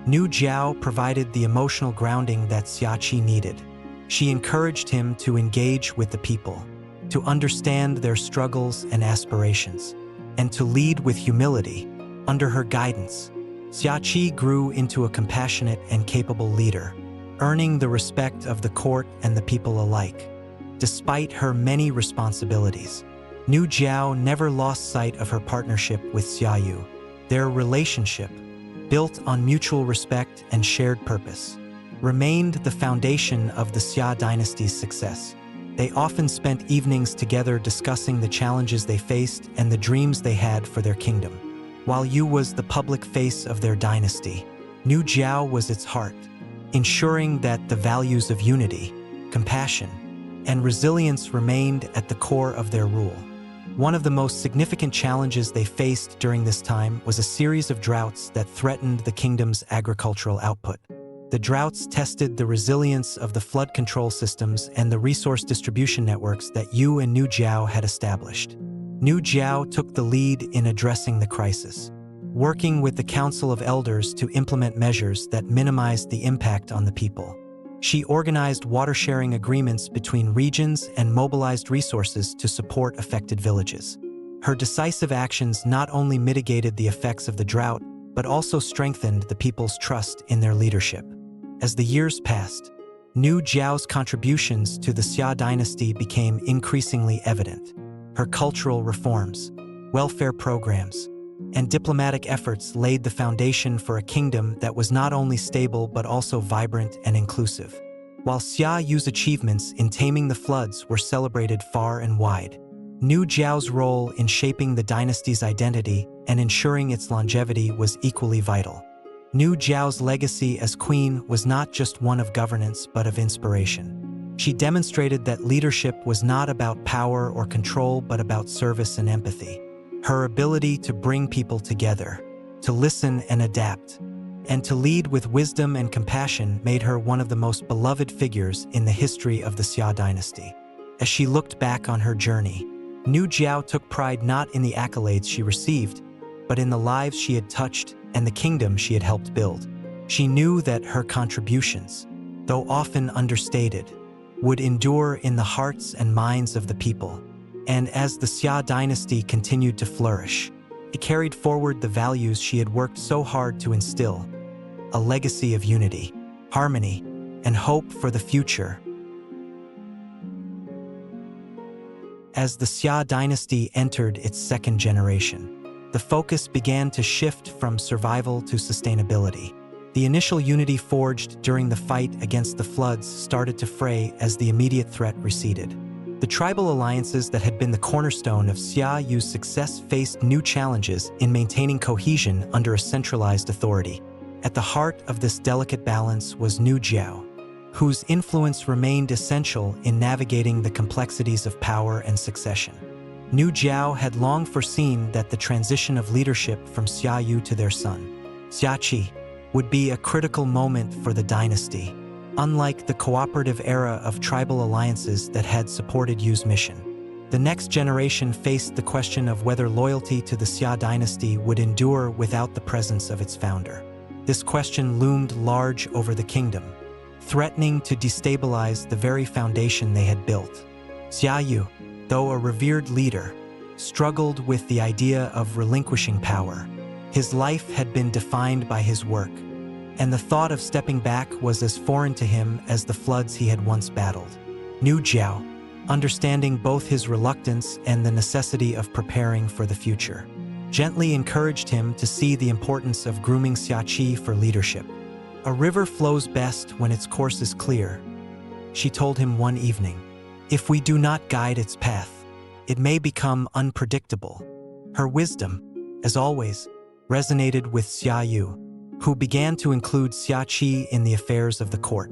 Nu Jiao provided the emotional grounding that Xia Qi needed. She encouraged him to engage with the people, to understand their struggles and aspirations, and to lead with humility. Under her guidance, Xia Qi grew into a compassionate and capable leader, earning the respect of the court and the people alike. Despite her many responsibilities, Nu Jiao never lost sight of her partnership with Xia Yu. Their relationship, built on mutual respect and shared purpose, remained the foundation of the Xia dynasty's success. They often spent evenings together discussing the challenges they faced and the dreams they had for their kingdom. While Yu was the public face of their dynasty, Nu Jiao was its heart, ensuring that the values of unity, compassion, and resilience remained at the core of their rule. One of the most significant challenges they faced during this time was a series of droughts that threatened the kingdom's agricultural output. The droughts tested the resilience of the flood control systems and the resource distribution networks that Yu and Nu Jiao had established. Nu Jiao took the lead in addressing the crisis, working with the Council of Elders to implement measures that minimized the impact on the people. She organized water-sharing agreements between regions and mobilized resources to support affected villages. Her decisive actions not only mitigated the effects of the drought, but also strengthened the people's trust in their leadership. As the years passed, Nu Jiao's contributions to the Xia dynasty became increasingly evident. Her cultural reforms, welfare programs, and diplomatic efforts laid the foundation for a kingdom that was not only stable but also vibrant and inclusive. While Xia Yu's achievements in taming the floods were celebrated far and wide, Nu Jiao's role in shaping the dynasty's identity and ensuring its longevity was equally vital. Nu Jiao's legacy as queen was not just one of governance but of inspiration. She demonstrated that leadership was not about power or control but about service and empathy. Her ability to bring people together, to listen and adapt, and to lead with wisdom and compassion made her one of the most beloved figures in the history of the Xia dynasty. As she looked back on her journey, Nu Jiao took pride not in the accolades she received, but in the lives she had touched and the kingdom she had helped build. She knew that her contributions, though often understated, would endure in the hearts and minds of the people. And as the Xia dynasty continued to flourish, it carried forward the values she had worked so hard to instill, a legacy of unity, harmony, and hope for the future. As the Xia dynasty entered its second generation, the focus began to shift from survival to sustainability. The initial unity forged during the fight against the floods started to fray as the immediate threat receded. The tribal alliances that had been the cornerstone of Xia Yu's success faced new challenges in maintaining cohesion under a centralized authority. At the heart of this delicate balance was Nu Jiao, whose influence remained essential in navigating the complexities of power and succession. Nu Jiao had long foreseen that the transition of leadership from Xia Yu to their son, Xia Qi, would be a critical moment for the dynasty, unlike the cooperative era of tribal alliances that had supported Yu's mission. The next generation faced the question of whether loyalty to the Xia dynasty would endure without the presence of its founder. This question loomed large over the kingdom, threatening to destabilize the very foundation they had built. Xia Yu, though a revered leader, struggled with the idea of relinquishing power. His life had been defined by his work, and the thought of stepping back was as foreign to him as the floods he had once battled. Nu Jiao, understanding both his reluctance and the necessity of preparing for the future, gently encouraged him to see the importance of grooming Xia Qi for leadership. "A river flows best when its course is clear," she told him one evening. "If we do not guide its path, it may become unpredictable." Her wisdom, as always, resonated with Xia Yu, who began to include Xia Qi in the affairs of the court.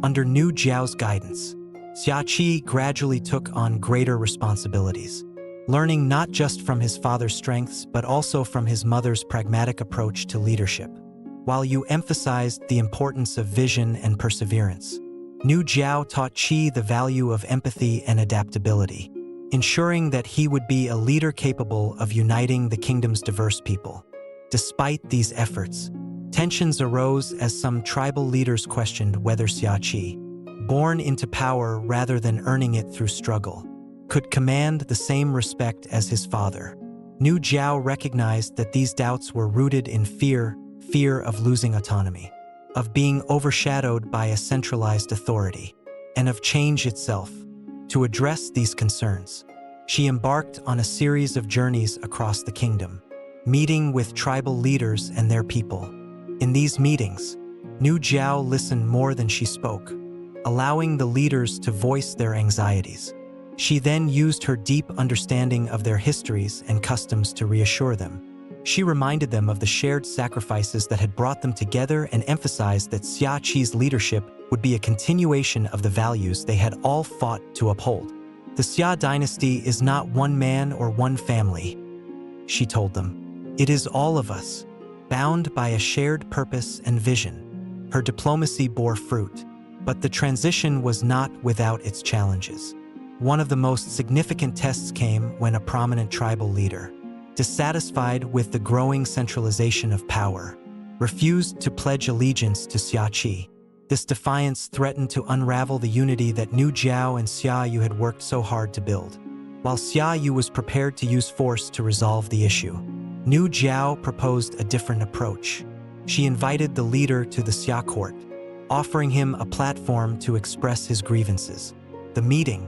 Under Nu Jiao's guidance, Xia Qi gradually took on greater responsibilities, learning not just from his father's strengths but also from his mother's pragmatic approach to leadership. While Yu emphasized the importance of vision and perseverance, Nu Jiao taught Qi the value of empathy and adaptability, ensuring that he would be a leader capable of uniting the kingdom's diverse people. Despite these efforts, tensions arose as some tribal leaders questioned whether Xia Qi, born into power rather than earning it through struggle, could command the same respect as his father. Nu Jiao recognized that these doubts were rooted in fear of losing autonomy, of being overshadowed by a centralized authority, and of change itself. To address these concerns, she embarked on a series of journeys across the kingdom, meeting with tribal leaders and their people. In these meetings, Nu Jiao listened more than she spoke, allowing the leaders to voice their anxieties. She then used her deep understanding of their histories and customs to reassure them. She reminded them of the shared sacrifices that had brought them together and emphasized that Xia Qi's leadership would be a continuation of the values they had all fought to uphold. "The Xia dynasty is not one man or one family," she told them. "It is all of us, bound by a shared purpose and vision." Her diplomacy bore fruit, but the transition was not without its challenges. One of the most significant tests came when a prominent tribal leader, dissatisfied with the growing centralization of power, refused to pledge allegiance to Xia Qi. This defiance threatened to unravel the unity that Nu Jiao and Xia Yu had worked so hard to build. While Xia Yu was prepared to use force to resolve the issue, Nu Jiao proposed a different approach. She invited the leader to the Xia court, offering him a platform to express his grievances. The meeting,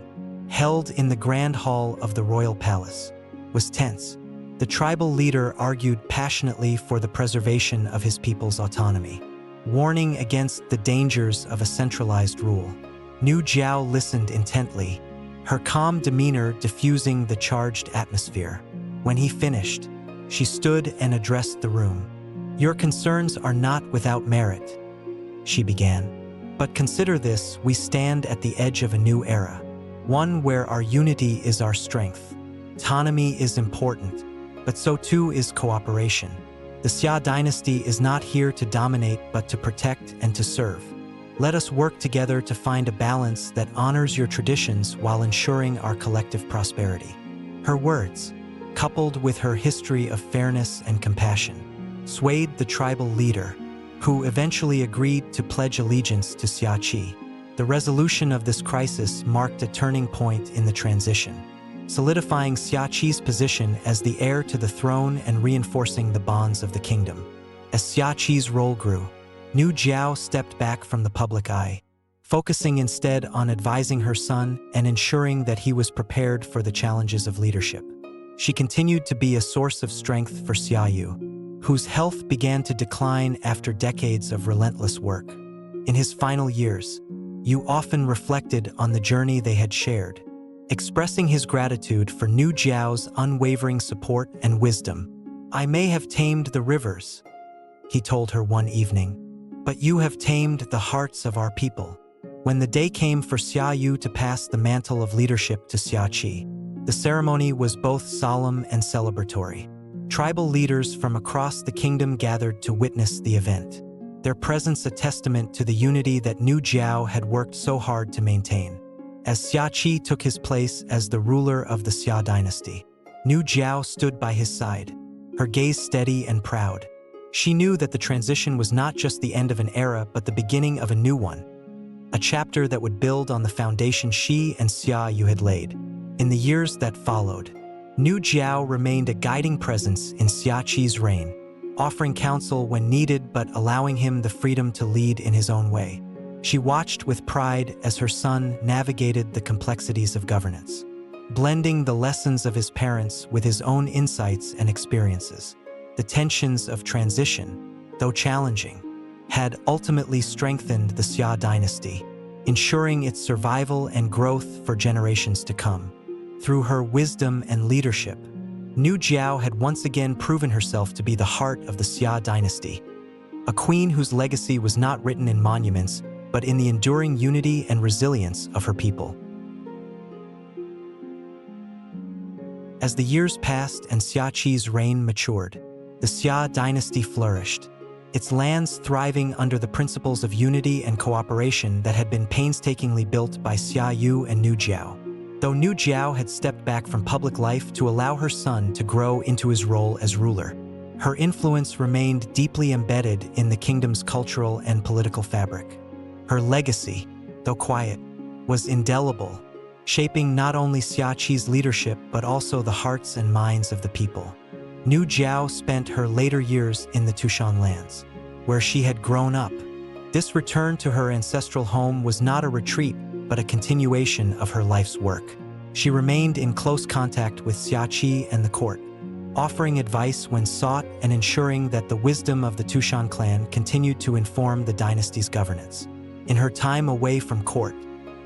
held in the grand hall of the royal palace, was tense. The tribal leader argued passionately for the preservation of his people's autonomy, warning against the dangers of a centralized rule. Nu Jiao listened intently, her calm demeanor diffusing the charged atmosphere. When he finished, she stood and addressed the room. "Your concerns are not without merit," she began. "But consider this: we stand at the edge of a new era, one where our unity is our strength. Autonomy is important, but so too is cooperation. The Xia dynasty is not here to dominate but to protect and to serve. Let us work together to find a balance that honors your traditions while ensuring our collective prosperity." Her words, coupled with her history of fairness and compassion, swayed the tribal leader, who eventually agreed to pledge allegiance to Xia Qi. The resolution of this crisis marked a turning point in the transition, solidifying Xia Qi's position as the heir to the throne and reinforcing the bonds of the kingdom. As Xia Qi's role grew, Nu Jiao stepped back from the public eye, focusing instead on advising her son and ensuring that he was prepared for the challenges of leadership. She continued to be a source of strength for Xia Yu, whose health began to decline after decades of relentless work. In his final years, Yu often reflected on the journey they had shared, expressing his gratitude for Nu Jiao's unwavering support and wisdom. "I may have tamed the rivers," he told her one evening, "but you have tamed the hearts of our people." When the day came for Xia Yu to pass the mantle of leadership to Xia Qi, the ceremony was both solemn and celebratory. Tribal leaders from across the kingdom gathered to witness the event, their presence a testament to the unity that Nu Jiao had worked so hard to maintain. as Xia Qi took his place as the ruler of the Xia Dynasty. Nu Jiao stood by his side, her gaze steady and proud. She knew that the transition was not just the end of an era but the beginning of a new one, a chapter that would build on the foundation she and Xia Yu had laid. In the years that followed, Nu Jiao remained a guiding presence in Xia Qi's reign, offering counsel when needed but allowing him the freedom to lead in his own way. She watched with pride as her son navigated the complexities of governance, blending the lessons of his parents with his own insights and experiences. The tensions of transition, though challenging, had ultimately strengthened the Xia Dynasty, ensuring its survival and growth for generations to come. Through her wisdom and leadership, Nu Jiao had once again proven herself to be the heart of the Xia Dynasty, a queen whose legacy was not written in monuments, but in the enduring unity and resilience of her people. As the years passed and Xia Qi's reign matured, the Xia Dynasty flourished, its lands thriving under the principles of unity and cooperation that had been painstakingly built by Xia Yu and Nu Jiao. Though Nu Jiao had stepped back from public life to allow her son to grow into his role as ruler, her influence remained deeply embedded in the kingdom's cultural and political fabric. Her legacy, though quiet, was indelible, shaping not only Xia Qi's leadership but also the hearts and minds of the people. Nu Jiao spent her later years in the Tushan lands, where she had grown up. This return to her ancestral home was not a retreat, but a continuation of her life's work. She remained in close contact with Xia Qi and the court, offering advice when sought and ensuring that the wisdom of the Tushan clan continued to inform the dynasty's governance. In her time away from court,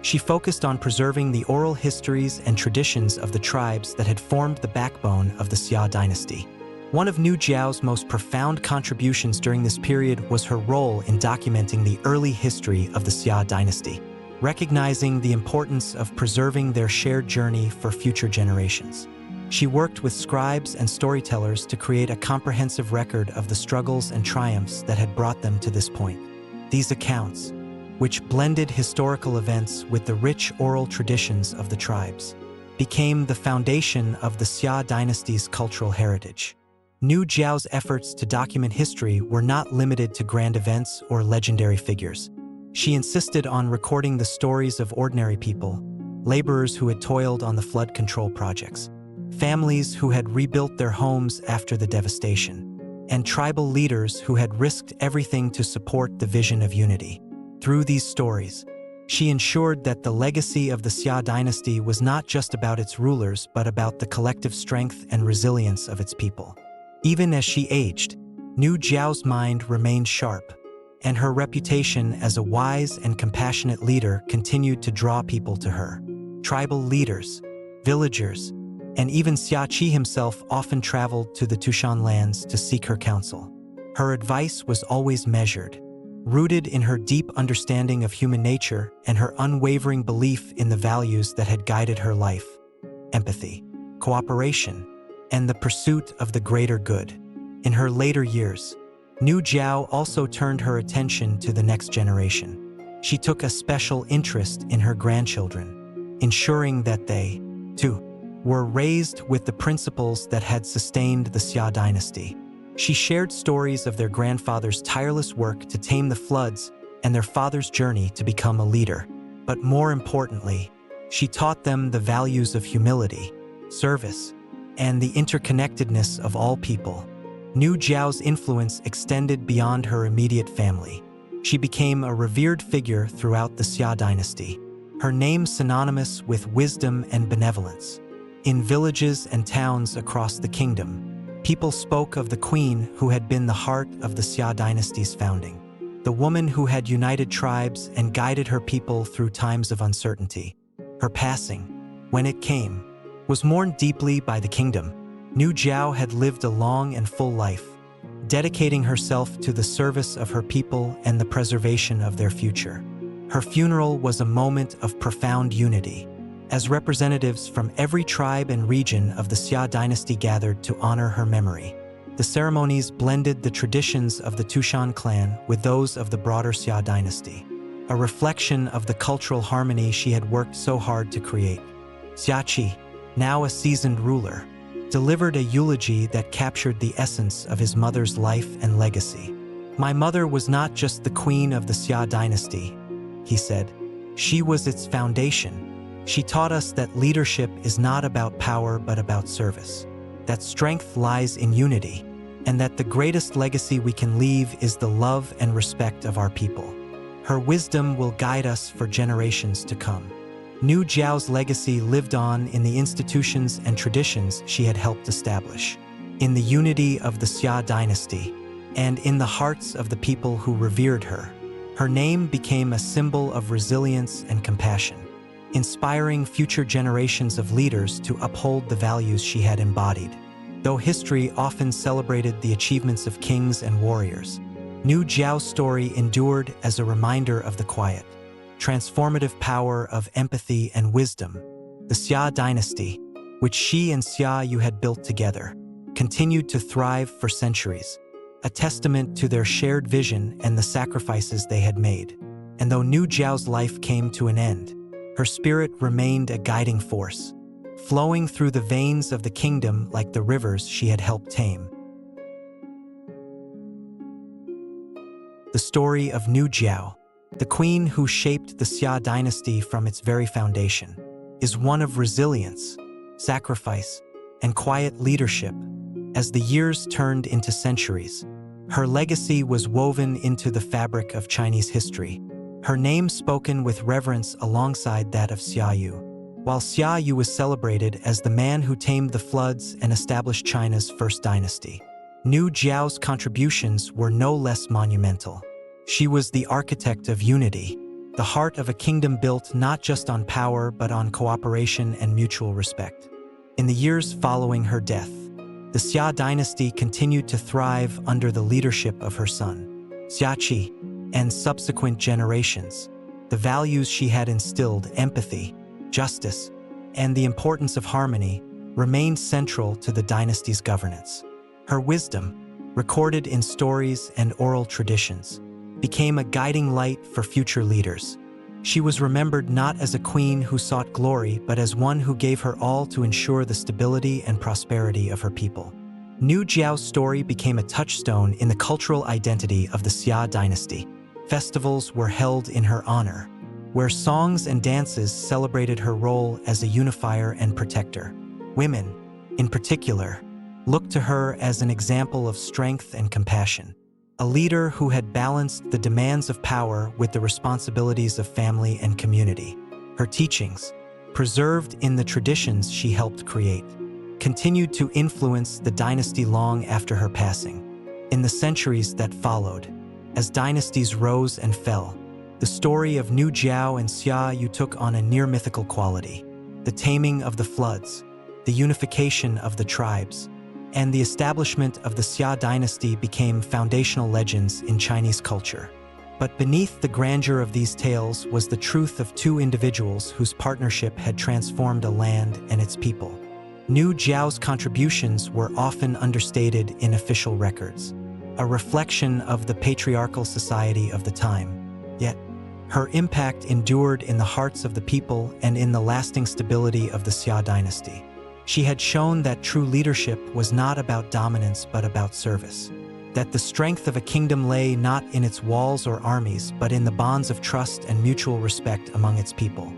she focused on preserving the oral histories and traditions of the tribes that had formed the backbone of the Xia Dynasty. One of Nu Jiao's most profound contributions during this period was her role in documenting the early history of the Xia Dynasty, recognizing the importance of preserving their shared journey for future generations. She worked with scribes and storytellers to create a comprehensive record of the struggles and triumphs that had brought them to this point. These accounts, which blended historical events with the rich oral traditions of the tribes, became the foundation of the Xia Dynasty's cultural heritage. Nu Jiao's efforts to document history were not limited to grand events or legendary figures. She insisted on recording the stories of ordinary people, laborers who had toiled on the flood control projects, families who had rebuilt their homes after the devastation, and tribal leaders who had risked everything to support the vision of unity. Through these stories, she ensured that the legacy of the Xia Dynasty was not just about its rulers but about the collective strength and resilience of its people. Even as she aged, Nu Jiao's mind remained sharp, and her reputation as a wise and compassionate leader continued to draw people to her. Tribal leaders, villagers, and even Xia Qi himself often traveled to the Tushan lands to seek her counsel. Her advice was always measured, rooted in her deep understanding of human nature and her unwavering belief in the values that had guided her life: empathy, cooperation, and the pursuit of the greater good. In her later years, Nu Jiao also turned her attention to the next generation. She took a special interest in her grandchildren, ensuring that they, too, were raised with the principles that had sustained the Xia Dynasty. She shared stories of their grandfather's tireless work to tame the floods and their father's journey to become a leader. But more importantly, she taught them the values of humility, service, and the interconnectedness of all people. Nu Jiao's influence extended beyond her immediate family. She became a revered figure throughout the Xia Dynasty, her name synonymous with wisdom and benevolence. In villages and towns across the kingdom, people spoke of the queen who had been the heart of the Xia Dynasty's founding, the woman who had united tribes and guided her people through times of uncertainty. Her passing, when it came, was mourned deeply by the kingdom. Nu Jiao had lived a long and full life, dedicating herself to the service of her people and the preservation of their future. Her funeral was a moment of profound unity, as representatives from every tribe and region of the Xia Dynasty gathered to honor her memory. The ceremonies blended the traditions of the Tushan clan with those of the broader Xia Dynasty, a reflection of the cultural harmony she had worked so hard to create. Xia Qi, now a seasoned ruler, delivered a eulogy that captured the essence of his mother's life and legacy. "My mother was not just the queen of the Xia Dynasty," he said. "She was its foundation. She taught us that leadership is not about power but about service, that strength lies in unity, and that the greatest legacy we can leave is the love and respect of our people. Her wisdom will guide us for generations to come." Nu Jiao's legacy lived on in the institutions and traditions she had helped establish, in the unity of the Xia Dynasty, and in the hearts of the people who revered her. Her name became a symbol of resilience and compassion, inspiring future generations of leaders to uphold the values she had embodied. Though history often celebrated the achievements of kings and warriors, Nu Jiao's story endured as a reminder of the quiet, transformative power of empathy and wisdom. The Xia Dynasty, which she and Xia Yu had built together, continued to thrive for centuries, a testament to their shared vision and the sacrifices they had made. And though Nu Jiao's life came to an end, her spirit remained a guiding force, flowing through the veins of the kingdom like the rivers she had helped tame. The story of Nu Jiao, the queen who shaped the Xia Dynasty from its very foundation, is one of resilience, sacrifice, and quiet leadership. As the years turned into centuries, her legacy was woven into the fabric of Chinese history, her name spoken with reverence alongside that of Xia Yu. While Xia Yu was celebrated as the man who tamed the floods and established China's first dynasty, Nu Jiao's contributions were no less monumental. She was the architect of unity, the heart of a kingdom built not just on power but on cooperation and mutual respect. In the years following her death, the Xia Dynasty continued to thrive under the leadership of her son, Xia Qi, and subsequent generations. The values she had instilled, empathy, justice, and the importance of harmony, remained central to the dynasty's governance. Her wisdom, recorded in stories and oral traditions, became a guiding light for future leaders. She was remembered not as a queen who sought glory, but as one who gave her all to ensure the stability and prosperity of her people. Nu Jiao's story became a touchstone in the cultural identity of the Xia Dynasty. Festivals were held in her honor, where songs and dances celebrated her role as a unifier and protector. Women, in particular, looked to her as an example of strength and compassion, a leader who had balanced the demands of power with the responsibilities of family and community. Her teachings, preserved in the traditions she helped create, continued to influence the dynasty long after her passing. In the centuries that followed, as dynasties rose and fell, the story of Nu Jiao and Xia Yu took on a near-mythical quality. The taming of the floods, the unification of the tribes, and the establishment of the Xia Dynasty became foundational legends in Chinese culture. But beneath the grandeur of these tales was the truth of two individuals whose partnership had transformed a land and its people. Nu Jiao's contributions were often understated in official records, a reflection of the patriarchal society of the time. Yet, her impact endured in the hearts of the people and in the lasting stability of the Xia Dynasty. She had shown that true leadership was not about dominance but about service, that the strength of a kingdom lay not in its walls or armies but in the bonds of trust and mutual respect among its people.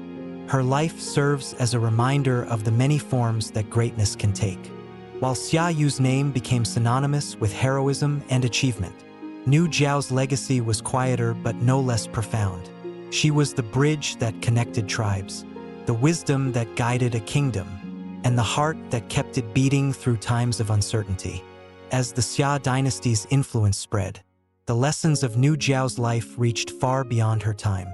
Her life serves as a reminder of the many forms that greatness can take. While Xia Yu's name became synonymous with heroism and achievement, Nu Jiao's legacy was quieter but no less profound. She was the bridge that connected tribes, the wisdom that guided a kingdom, and the heart that kept it beating through times of uncertainty. As the Xia Dynasty's influence spread, the lessons of Nu Jiao's life reached far beyond her time.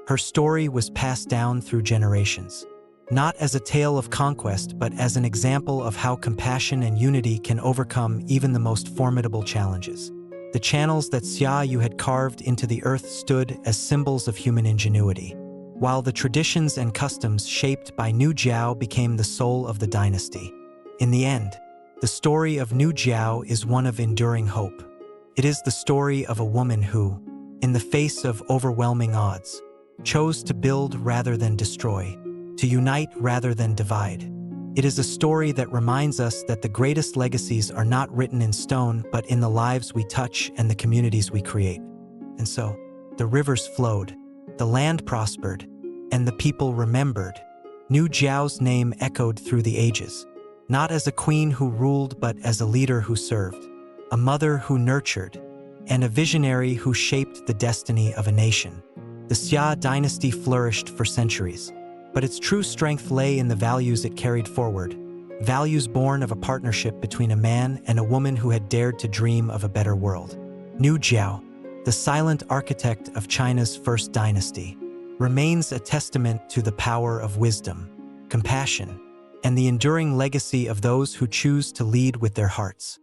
Her story was passed down through generations, not as a tale of conquest but as an example of how compassion and unity can overcome even the most formidable challenges. The channels that Xia Yu had carved into the earth stood as symbols of human ingenuity, while the traditions and customs shaped by Nu Jiao became the soul of the dynasty. In the end, the story of Nu Jiao is one of enduring hope. It is the story of a woman who, in the face of overwhelming odds, chose to build rather than destroy, to unite rather than divide. It is a story that reminds us that the greatest legacies are not written in stone, but in the lives we touch and the communities we create. And so, the rivers flowed, the land prospered, and the people remembered. Nü Jiao's name echoed through the ages, not as a queen who ruled, but as a leader who served, a mother who nurtured, and a visionary who shaped the destiny of a nation. The Xia Dynasty flourished for centuries, but its true strength lay in the values it carried forward, values born of a partnership between a man and a woman who had dared to dream of a better world. Nü Jiao, the silent architect of China's first dynasty, remains a testament to the power of wisdom, compassion, and the enduring legacy of those who choose to lead with their hearts.